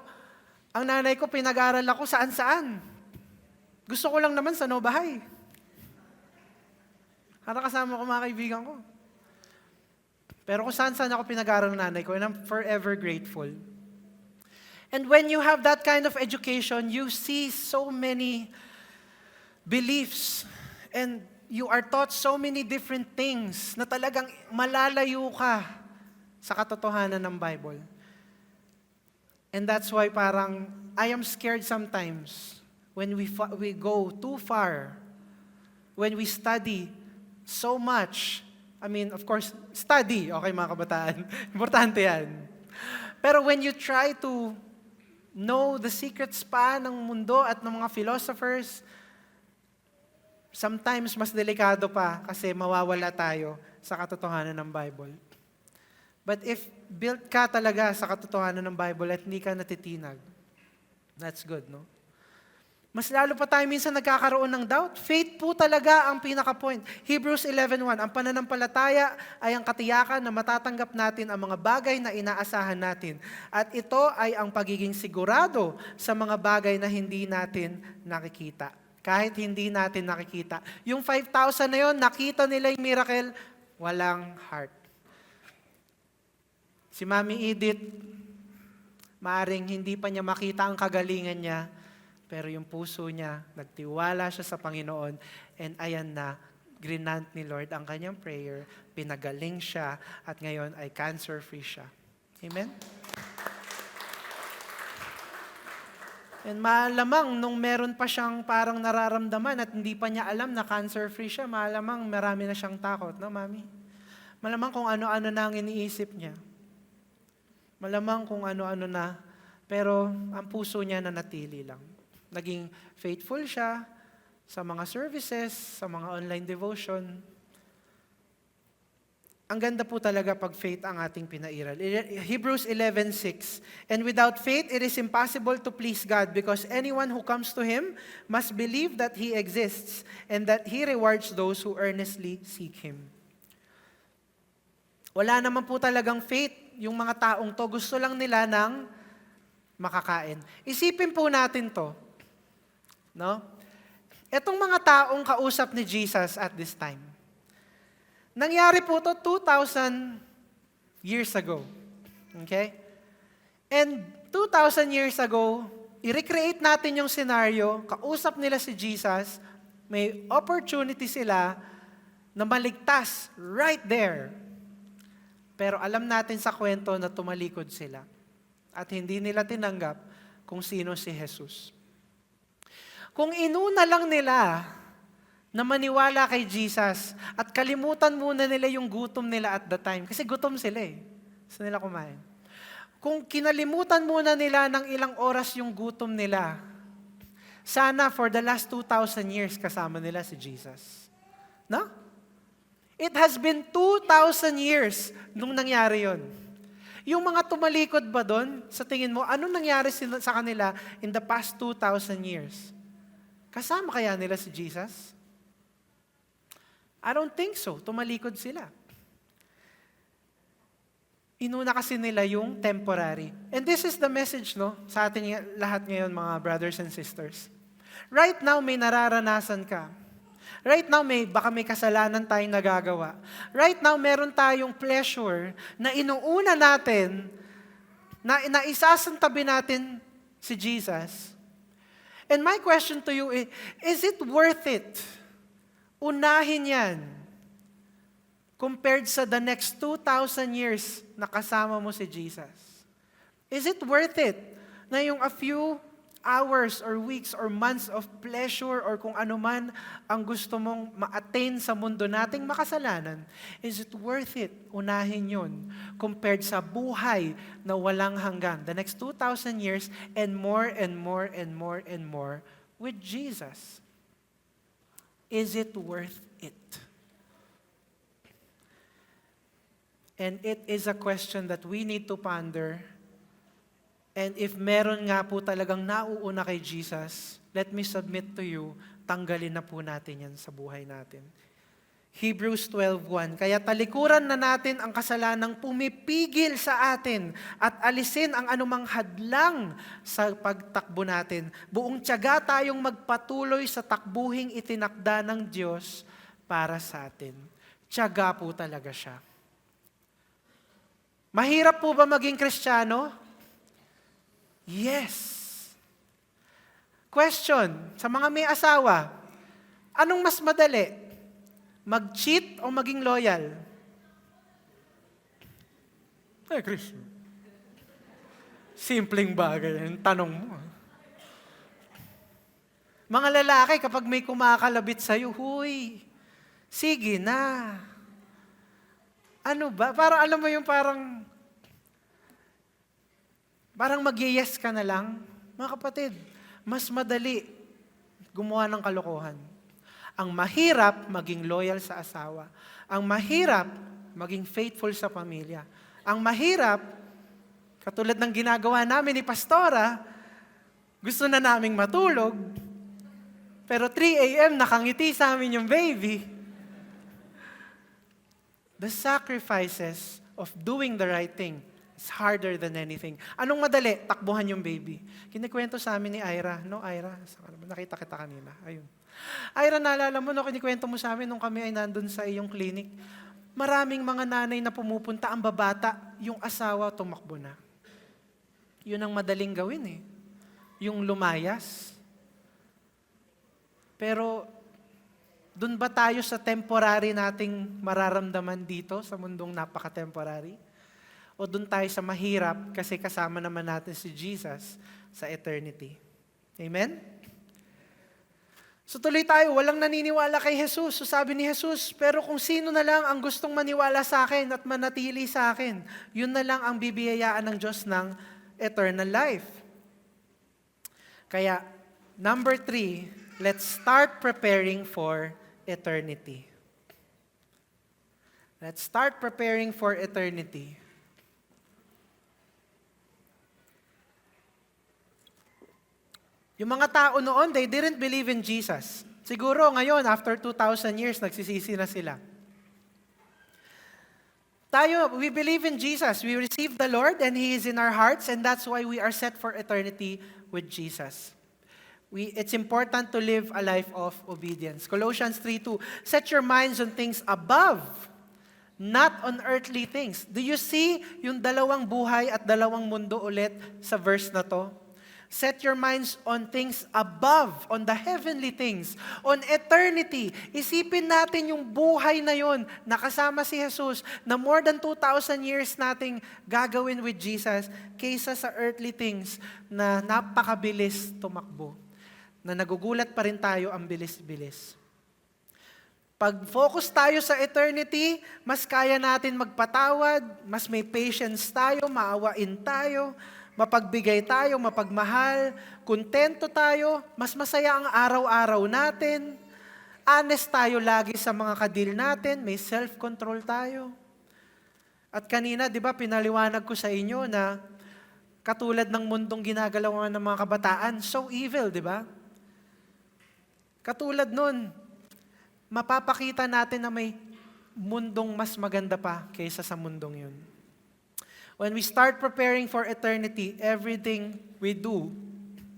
ang nanay ko, pinag-aral ako saan-saan. Gusto ko lang naman sa Novahay. Para kasama ko mga kaibigan ko. Pero kung saan-saan ako pinag-aral ng nanay ko, and I'm forever grateful. And when you have that kind of education, you see so many beliefs, and you are taught so many different things na talagang malalayo ka sa katotohanan ng Bible. And that's why parang I am scared sometimes when we go too far, when we study so much. I mean, of course, study, okay mga kabataan, importante yan. Pero when you try to know the secrets pa ng mundo at ng mga philosophers, sometimes mas delikado pa kasi mawawala tayo sa katotohanan ng Bible. But if built ka talaga sa katotohanan ng Bible at hindi ka natitinag, that's good, no? Mas lalo pa tayo minsan nagkakaroon ng doubt. Faith po talaga ang pinaka-point. Hebrews 11:1, ang pananampalataya ay ang katiyakan na matatanggap natin ang mga bagay na inaasahan natin. At ito ay ang pagiging sigurado sa mga bagay na hindi natin nakikita. Kahit hindi natin nakikita. Yung 5,000 na yun, nakita nila yung miracle, walang heart. Si Mami Edith, maaring hindi pa niya makita ang kagalingan niya, pero yung puso niya, nagtiwala siya sa Panginoon, and ayan na, grinant ni Lord ang kanyang prayer, pinagaling siya, at ngayon ay cancer-free siya. Amen? And malamang nung meron pa siyang parang nararamdaman at hindi pa niya alam na cancer-free siya, malamang marami na siyang takot, no, Mami? Malamang kung ano-ano na ang iniisip niya. Malamang kung ano-ano na, pero ang puso niya nanatili lang. Naging faithful siya sa mga services, sa mga online devotion. Ang ganda po talaga pag faith ang ating pinairal. Hebrews 11:6, and without faith, it is impossible to please God because anyone who comes to Him must believe that He exists and that He rewards those who earnestly seek Him. Wala naman po talagang faith yung mga taong to. Gusto lang nila ng makakain. Isipin po natin to. No? Etong mga taong kausap ni Jesus at this time. Nangyari po to 2,000 years ago. Okay? And 2,000 years ago, i-recreate natin yung scenario, kausap nila si Jesus, may opportunity sila na maligtas right there. Pero alam natin sa kwento na tumalikod sila at hindi nila tinanggap kung sino si Jesus. Kung inuna lang nila na maniwala kay Jesus at kalimutan muna nila yung gutom nila at the time, kasi gutom sila eh. Gusto nila kumain. Kung kinalimutan muna nila ng ilang oras yung gutom nila, sana for the last 2,000 years kasama nila si Jesus. No? It has been 2,000 years nung nangyari yon. Yung mga tumalikod ba doon, sa tingin mo, anong nangyari sa kanila in the past 2,000 years? Kasama kaya nila si Jesus? I don't think so. Tumalikod sila. Inuna kasi nila yung temporary. And this is the message, no, sa atin lahat ngayon, mga brothers and sisters. Right now, may nararanasan ka. Right now, baka may kasalanan tayong nagagawa. Right now, meron tayong pleasure na inuuna natin, na isasantabi natin si Jesus. And my question to you is it worth it? Unahin yan compared sa the next 2,000 years na kasama mo si Jesus. Is it worth it na yung a few hours or weeks or months of pleasure or kung ano man ang gusto mong ma-attain sa mundo nating makasalanan, is it worth it? Unahin yun compared sa buhay na walang hanggan. The next 2,000 years and more and more and more and more with Jesus. Is it worth it? And it is a question that we need to ponder. And if meron nga po talagang nauuna kay Jesus, let me submit to you, tanggalin na po natin yan sa buhay natin. Hebrews 12:1, kaya talikuran na natin ang kasalanang pumipigil sa atin at alisin ang anumang hadlang sa pagtakbo natin. Buong tiyaga tayong magpatuloy sa takbuhing itinakda ng Diyos para sa atin. Tiyaga po talaga siya. Mahirap po ba maging Kristiyano? Yes. Question, sa mga may asawa, anong mas madali? Mag-cheat o maging loyal? Ay, Chris. Simpleng bagay yung tanong mo. Mga lalaki, kapag may kumakalabit sa'yo, huy, sige na. Ano ba? Parang alam mo yung parang mag-yes ka na lang. Mga kapatid, mas madali gumawa ng kalokohan. Ang mahirap, maging loyal sa asawa. Ang mahirap, maging faithful sa pamilya. Ang mahirap, katulad ng ginagawa namin ni Pastora, gusto na naming matulog, pero 3 a.m. nakangiti sa amin yung baby. The sacrifices of doing the right thing is harder than anything. Anong madali? Takbuhan yung baby. Kinikwento sa amin ni Ira. No, Ira? Nakita kita kanina. Ayun. Ira, naalala mo, no, kinikwento mo sa amin nung kami ay nandun sa iyong clinic. Maraming mga nanay na pumupunta, ang babata, yung asawa tumakbo na. Yun ang madaling gawin eh. Yung lumayas. Pero, dun ba tayo sa temporary nating mararamdaman dito, sa mundong napaka-temporary? O dun tayo sa mahirap kasi kasama naman natin si Jesus sa eternity? Amen? So tuloy tayo, walang naniniwala kay Jesus. So sabi ni Jesus, pero kung sino na lang ang gustong maniwala sa akin at manatili sa akin, yun na lang ang bibiyayaan ng Diyos ng eternal life. Kaya, number 3, let's start preparing for eternity. Let's start preparing for eternity. Yung mga tao noon, they didn't believe in Jesus. Siguro ngayon, after 2,000 years, nagsisisi na sila. Tayo, we believe in Jesus. We receive the Lord and He is in our hearts and that's why we are set for eternity with Jesus. It's important to live a life of obedience. Colossians 3:2, set your minds on things above, not on earthly things. Do you see yung dalawang buhay at dalawang mundo ulit sa verse na to? Set your minds on things above, on the heavenly things, on eternity. Isipin natin yung buhay na yon, nakasama si Jesus, na more than 2,000 years nating gagawin with Jesus, kaysa sa earthly things na napakabilis tumakbo. Na nagugulat pa rin tayo ang bilis-bilis. Pag focus tayo sa eternity, mas kaya natin magpatawad, mas may patience tayo, maawain tayo, mapagbigay tayo, mapagmahal, kontento tayo, mas masaya ang araw-araw natin, honest tayo lagi sa mga kadil natin, may self-control tayo. At kanina, di ba, pinaliwanag ko sa inyo na katulad ng mundong ginagalawan ng mga kabataan, so evil, di ba? Katulad nun, mapapakita natin na may mundong mas maganda pa kaysa sa mundong yun. When we start preparing for eternity, everything we do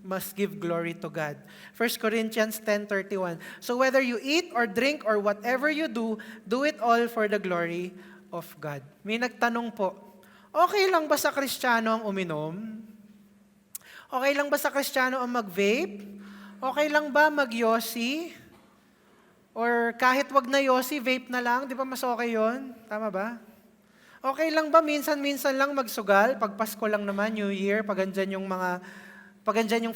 must give glory to God. 1 Corinthians 10:31. So whether you eat or drink or whatever you do it all for the glory of God. May nagtanong po, okay lang ba sa Kristiyano ang uminom? Okay lang ba sa Kristiyano ang mag-vape? Okay lang ba mag-yosi? Or kahit wag na yosi, vape na lang, di ba mas okay yun? Tama ba? Okay lang ba minsan-minsan lang magsugal? Pag Pasko lang naman, New Year, pag andyan yung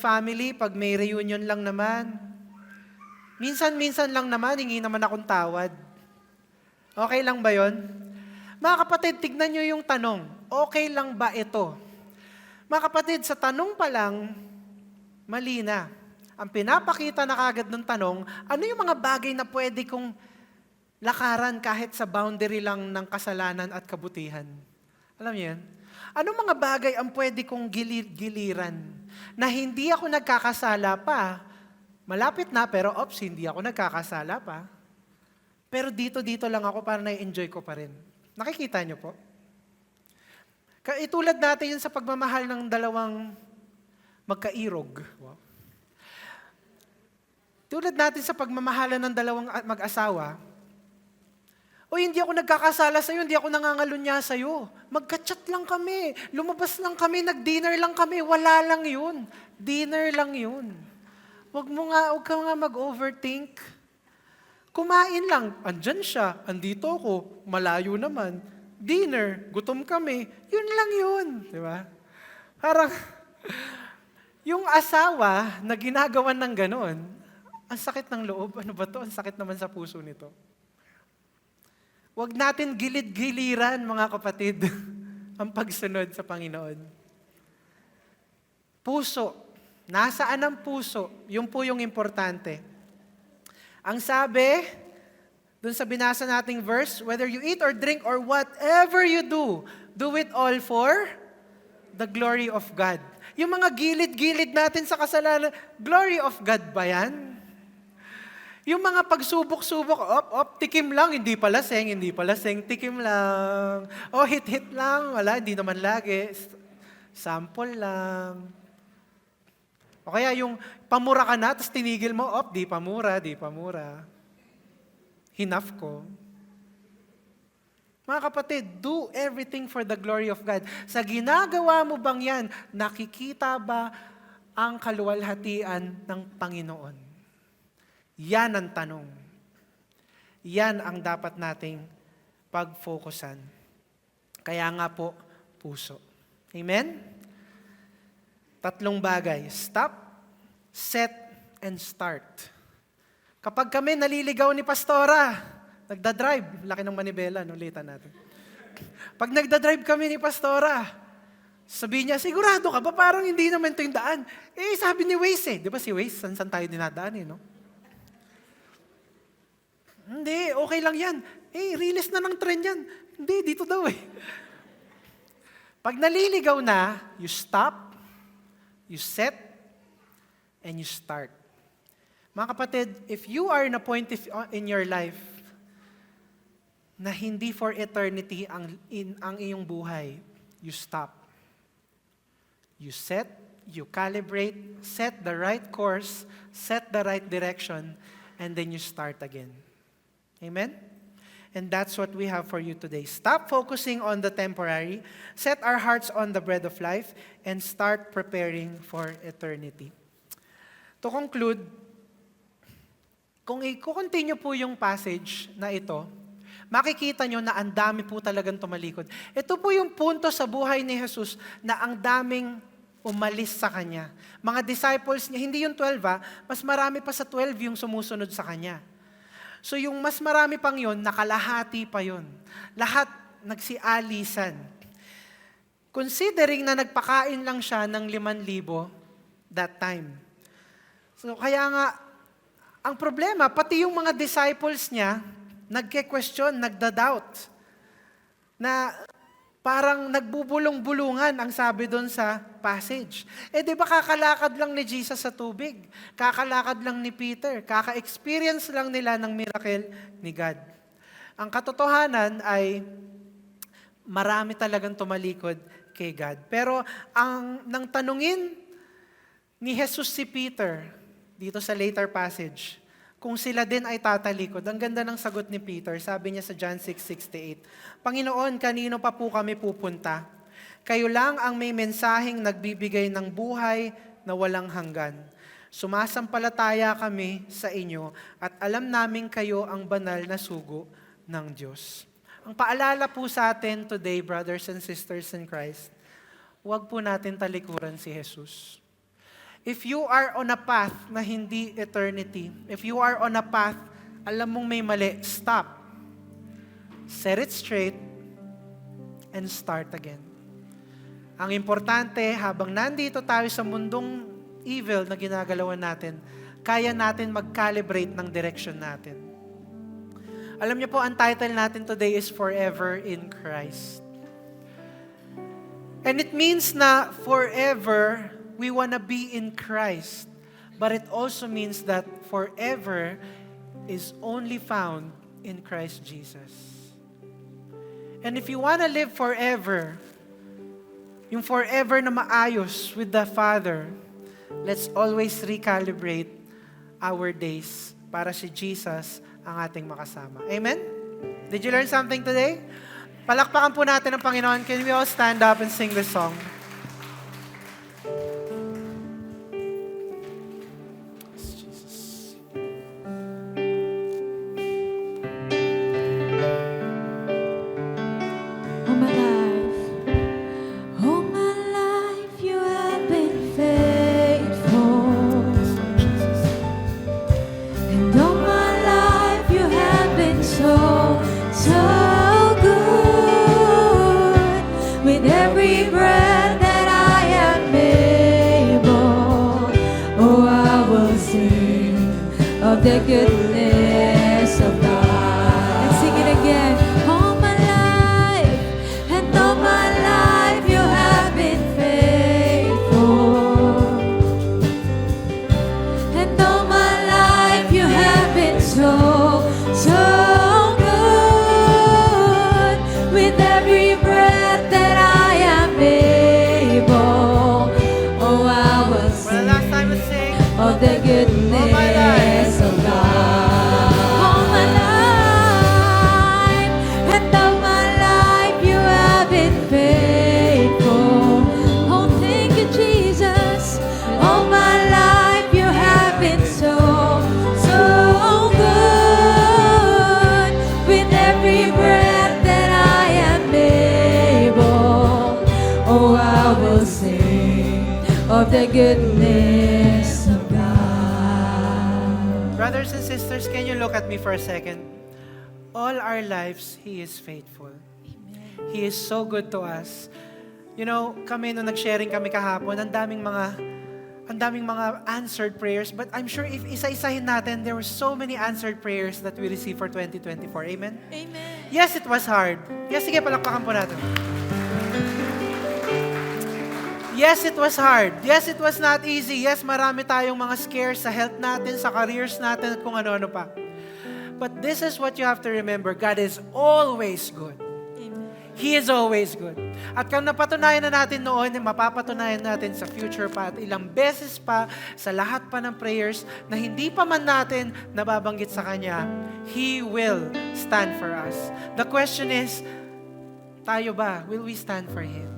family, pag may reunion lang naman. Minsan-minsan lang naman, hingi naman akong tawad. Okay lang ba yon? Mga kapatid, tignan nyo yung tanong. Okay lang ba ito? Mga kapatid, sa tanong pa lang, mali na. Ang pinapakita na kagad ng tanong, ano yung mga bagay na pwede kong lakaran kahit sa boundary lang ng kasalanan at kabutihan. Alam niyo yan? Anong mga bagay ang pwede kong giliran na hindi ako nagkakasala pa? Malapit na, pero hindi ako nagkakasala pa. Pero dito lang ako para na-enjoy ko pa rin. Nakikita niyo po? Itulad natin yun sa pagmamahal ng dalawang magkairog. Wow. Tulad natin sa pagmamahalan ng dalawang mag-asawa, hindi ako nagkakasala sa'yo, hindi ako nangangalunya sa'yo. Magka-chat lang kami, lumabas lang kami, nag-dinner lang kami, wala lang yun. Dinner lang yun. Huwag ka nga mag-overthink. Kumain lang, andyan siya, andito ako, malayo naman. Dinner, gutom kami, yun lang yun. Di ba? Parang, yung asawa na ginagawan ng ganon, ang sakit ng loob, ano ba to? Ang sakit naman sa puso nito. Huwag natin gilid-giliran, mga kapatid, ang pagsunod sa Panginoon. Puso. Nasaan ang puso? Yun po yung importante. Ang sabi, dun sa binasa nating verse, whether you eat or drink or whatever you do it all for the glory of God. Yung mga gilid-gilid natin sa kasalanan, glory of God ba yan? Yung mga pagsubok-subok, tikim lang, hindi pala seng, tikim lang. Hit-hit lang, wala, hindi naman lagi. Sample lang. O kaya yung pamura ka na, tapos tinigil mo, di pamura. Enough ko. Mga kapatid, do everything for the glory of God. Sa ginagawa mo bang yan, nakikita ba ang kaluwalhatian ng Panginoon? Yan ang tanong. Yan ang dapat nating pag-focusan. Kaya nga po, puso. Amen? 3 bagay. Stop, set, and start. Kapag kami naliligaw ni Pastora, nagdadrive, laki ng manibela, ulitan natin. Pag nagdadrive kami ni Pastora, sabi niya, sigurado ka ba? Parang hindi naman ito yung daan. Sabi ni Waze di ba si Waze, saan tayo dinadaan no? Hindi, okay lang yan. Release na ng trend yan. Hindi, dito daw Pag naliligaw na, you stop, you set, and you start. Mga kapatid, if you are in a point in your life na hindi for eternity ang iyong buhay, you stop. You set, you calibrate, set the right course, set the right direction, and then you start again. Amen? And that's what we have for you today. Stop focusing on the temporary, set our hearts on the bread of life, and start preparing for eternity. To conclude, kung i-continue po yung passage na ito, makikita nyo na ang dami po talagang tumalikod. Ito po yung punto sa buhay ni Jesus na ang daming umalis sa Kanya. Mga disciples niya, hindi yung 12 mas marami pa sa 12 yung sumusunod sa Kanya. So yung mas marami pang yun, nakalahati pa yun. Lahat nagsialisan. Considering na nagpakain lang siya ng 5,000 that time. So kaya nga, ang problema, pati yung mga disciples niya, nagke-question, nagda-doubt. Na parang nagbubulong-bulungan ang sabi doon sa passage. Di ba kakalakad lang ni Jesus sa tubig? Kakalakad lang ni Peter? Kaka-experience lang nila ng miracle ni God. Ang katotohanan ay marami talagang tumalikod kay God. Pero nang tanungin ni Jesus si Peter, dito sa later passage, kung sila din ay tatalikod, ang ganda ng sagot ni Peter. Sabi niya sa John 6:68, Panginoon, kanino pa po kami pupunta? Kayo lang ang may mensaheng nagbibigay ng buhay na walang hanggan. Sumasampalataya kami sa inyo at alam namin kayo ang banal na sugo ng Diyos. Ang paalala po sa atin today, brothers and sisters in Christ, huwag po natin talikuran si Jesus. If you are on a path na hindi eternity, if you are on a path, alam mong may mali, stop. Set it straight and start again. Ang importante, habang nandito tayo sa mundong evil na ginagalawan natin, kaya natin mag-calibrate ng direction natin. Alam niyo po, ang title natin today is Forever in Christ. And it means na forever, we wanna be in Christ. But it also means that forever is only found in Christ Jesus. And if you wanna live forever, yung forever na maayos with the Father, let's always recalibrate our days para si Jesus ang ating makasama. Amen? Did you learn something today? Palakpakan po natin ang Panginoon. Can we all stand up and sing this song? Yes, Jesus. All my life you have been faithful. And all my life you have been so, so good. With every breath that I am able, oh, I will sing of the goodness of God. And sing it again. All my life, and all my life you have been faithful. And all my life you have been so, so good. With every breath that I am able, oh, I will For the sing last time, let's sing. of the goodness of God. All my life, and all my life you have been faithful. Oh, thank you, Jesus. All my life you have been so, so good. With every breath that I am able, oh, I will sing of the goodness of God. Brothers and sisters, can you look at me for a second? All our lives, He is faithful. He is so good to us. You know, kami nung nag-sharing kami kahapon, ang daming mga answered prayers, but I'm sure if isa-isahin natin, there were so many answered prayers that we received for 2024. Amen? Amen. Yes, it was hard. Yes, sige, palakpakan po natin. Yes, it was hard. Yes, it was not easy. Yes, marami tayong mga scares sa health natin, sa careers natin, at kung ano-ano pa. But this is what you have to remember. God is always good. He is always good. At kung napatunayan na natin noon, mapapatunayan natin sa future pa at ilang beses pa sa lahat pa ng prayers na hindi pa man natin nababanggit sa Kanya, He will stand for us. The question is, tayo ba? Will we stand for Him?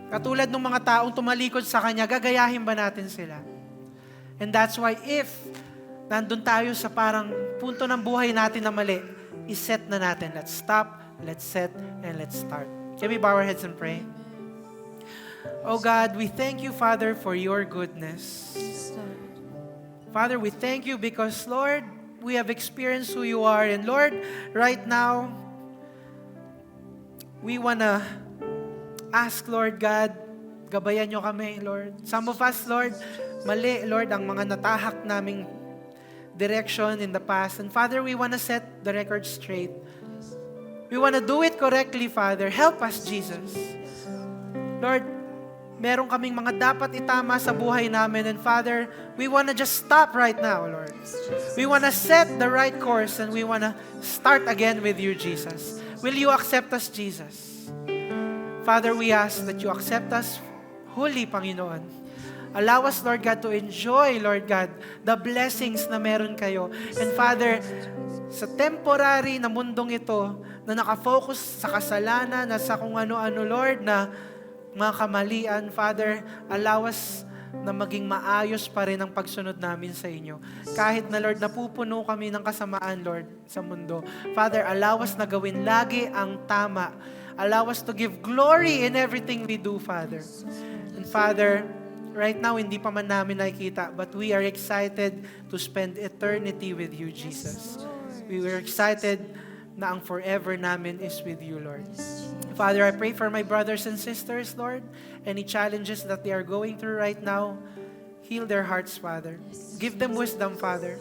Katulad ng mga taong tumalikod sa Kanya, gagayahin ba natin sila? And that's why if nandun tayo sa parang punto ng buhay natin na mali, iset na natin. Let's stop, let's set, and let's start. Can we bow our heads and pray? Oh God, we thank you, Father, for your goodness. Father, we thank you because, Lord, we have experienced who you are. And Lord, right now, we wanna ask, Lord God, gabayan nyo kami, Lord. Some of us, Lord, mali, Lord, ang mga natahak naming direction in the past. And Father, we want to set the record straight. We want to do it correctly, Father. Help us, Jesus. Lord, meron kaming mga dapat itama sa buhay namin. And Father, we want to just stop right now, Lord. We want to set the right course and we want to start again with you, Jesus. Will you accept us, Jesus? Father, we ask that you accept us wholly, Panginoon. Allow us, Lord God, to enjoy, Lord God, the blessings na meron kayo. And Father, sa temporary na mundong ito, na nakafocus sa kasalanan, na sa kung ano-ano, Lord, na mga kamalian, Father, allow us na maging maayos pa rin ang pagsunod namin sa inyo. Kahit na, Lord, napupuno kami ng kasamaan, Lord, sa mundo. Father, allow us na gawin lagi ang tama. Allow us to give glory in everything we do, Father. And Father, right now, hindi pa man namin nakikita, but we are excited to spend eternity with you, Jesus. We were excited na ang forever namin is with you, Lord. Father, I pray for my brothers and sisters, Lord. Any challenges that they are going through right now, heal their hearts, Father. Give them wisdom, Father.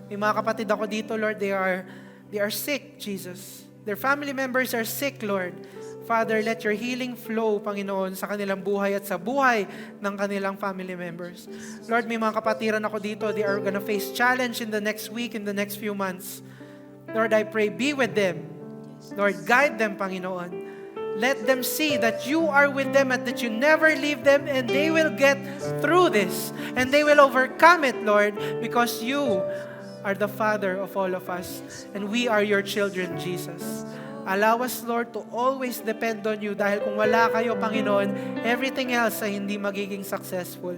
May mga kapatid ako dito, Lord, they are They are sick, Jesus. Their family members are sick, Lord. Father, let your healing flow, Panginoon, sa kanilang buhay at sa buhay ng kanilang family members. Lord, may mga kapatiran ako dito. They are gonna face challenge in the next week, in the next few months. Lord, I pray, be with them. Lord, guide them, Panginoon. Let them see that you are with them and that you never leave them, and they will get through this. And they will overcome it, Lord, because you are the Father of all of us. And we are your children, Jesus. Allow us, Lord, to always depend on you dahil kung wala kayo, Panginoon, everything else ay hindi magiging successful.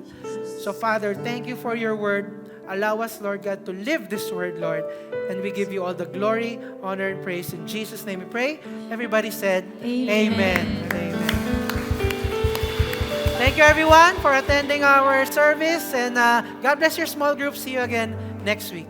So, Father, thank you for your word. Allow us, Lord God, to live this word, Lord. And we give you all the glory, honor, and praise. In Jesus' name we pray. Everybody said, Amen. Amen. Thank you, everyone, for attending our service. And God bless your small group. See you again next week.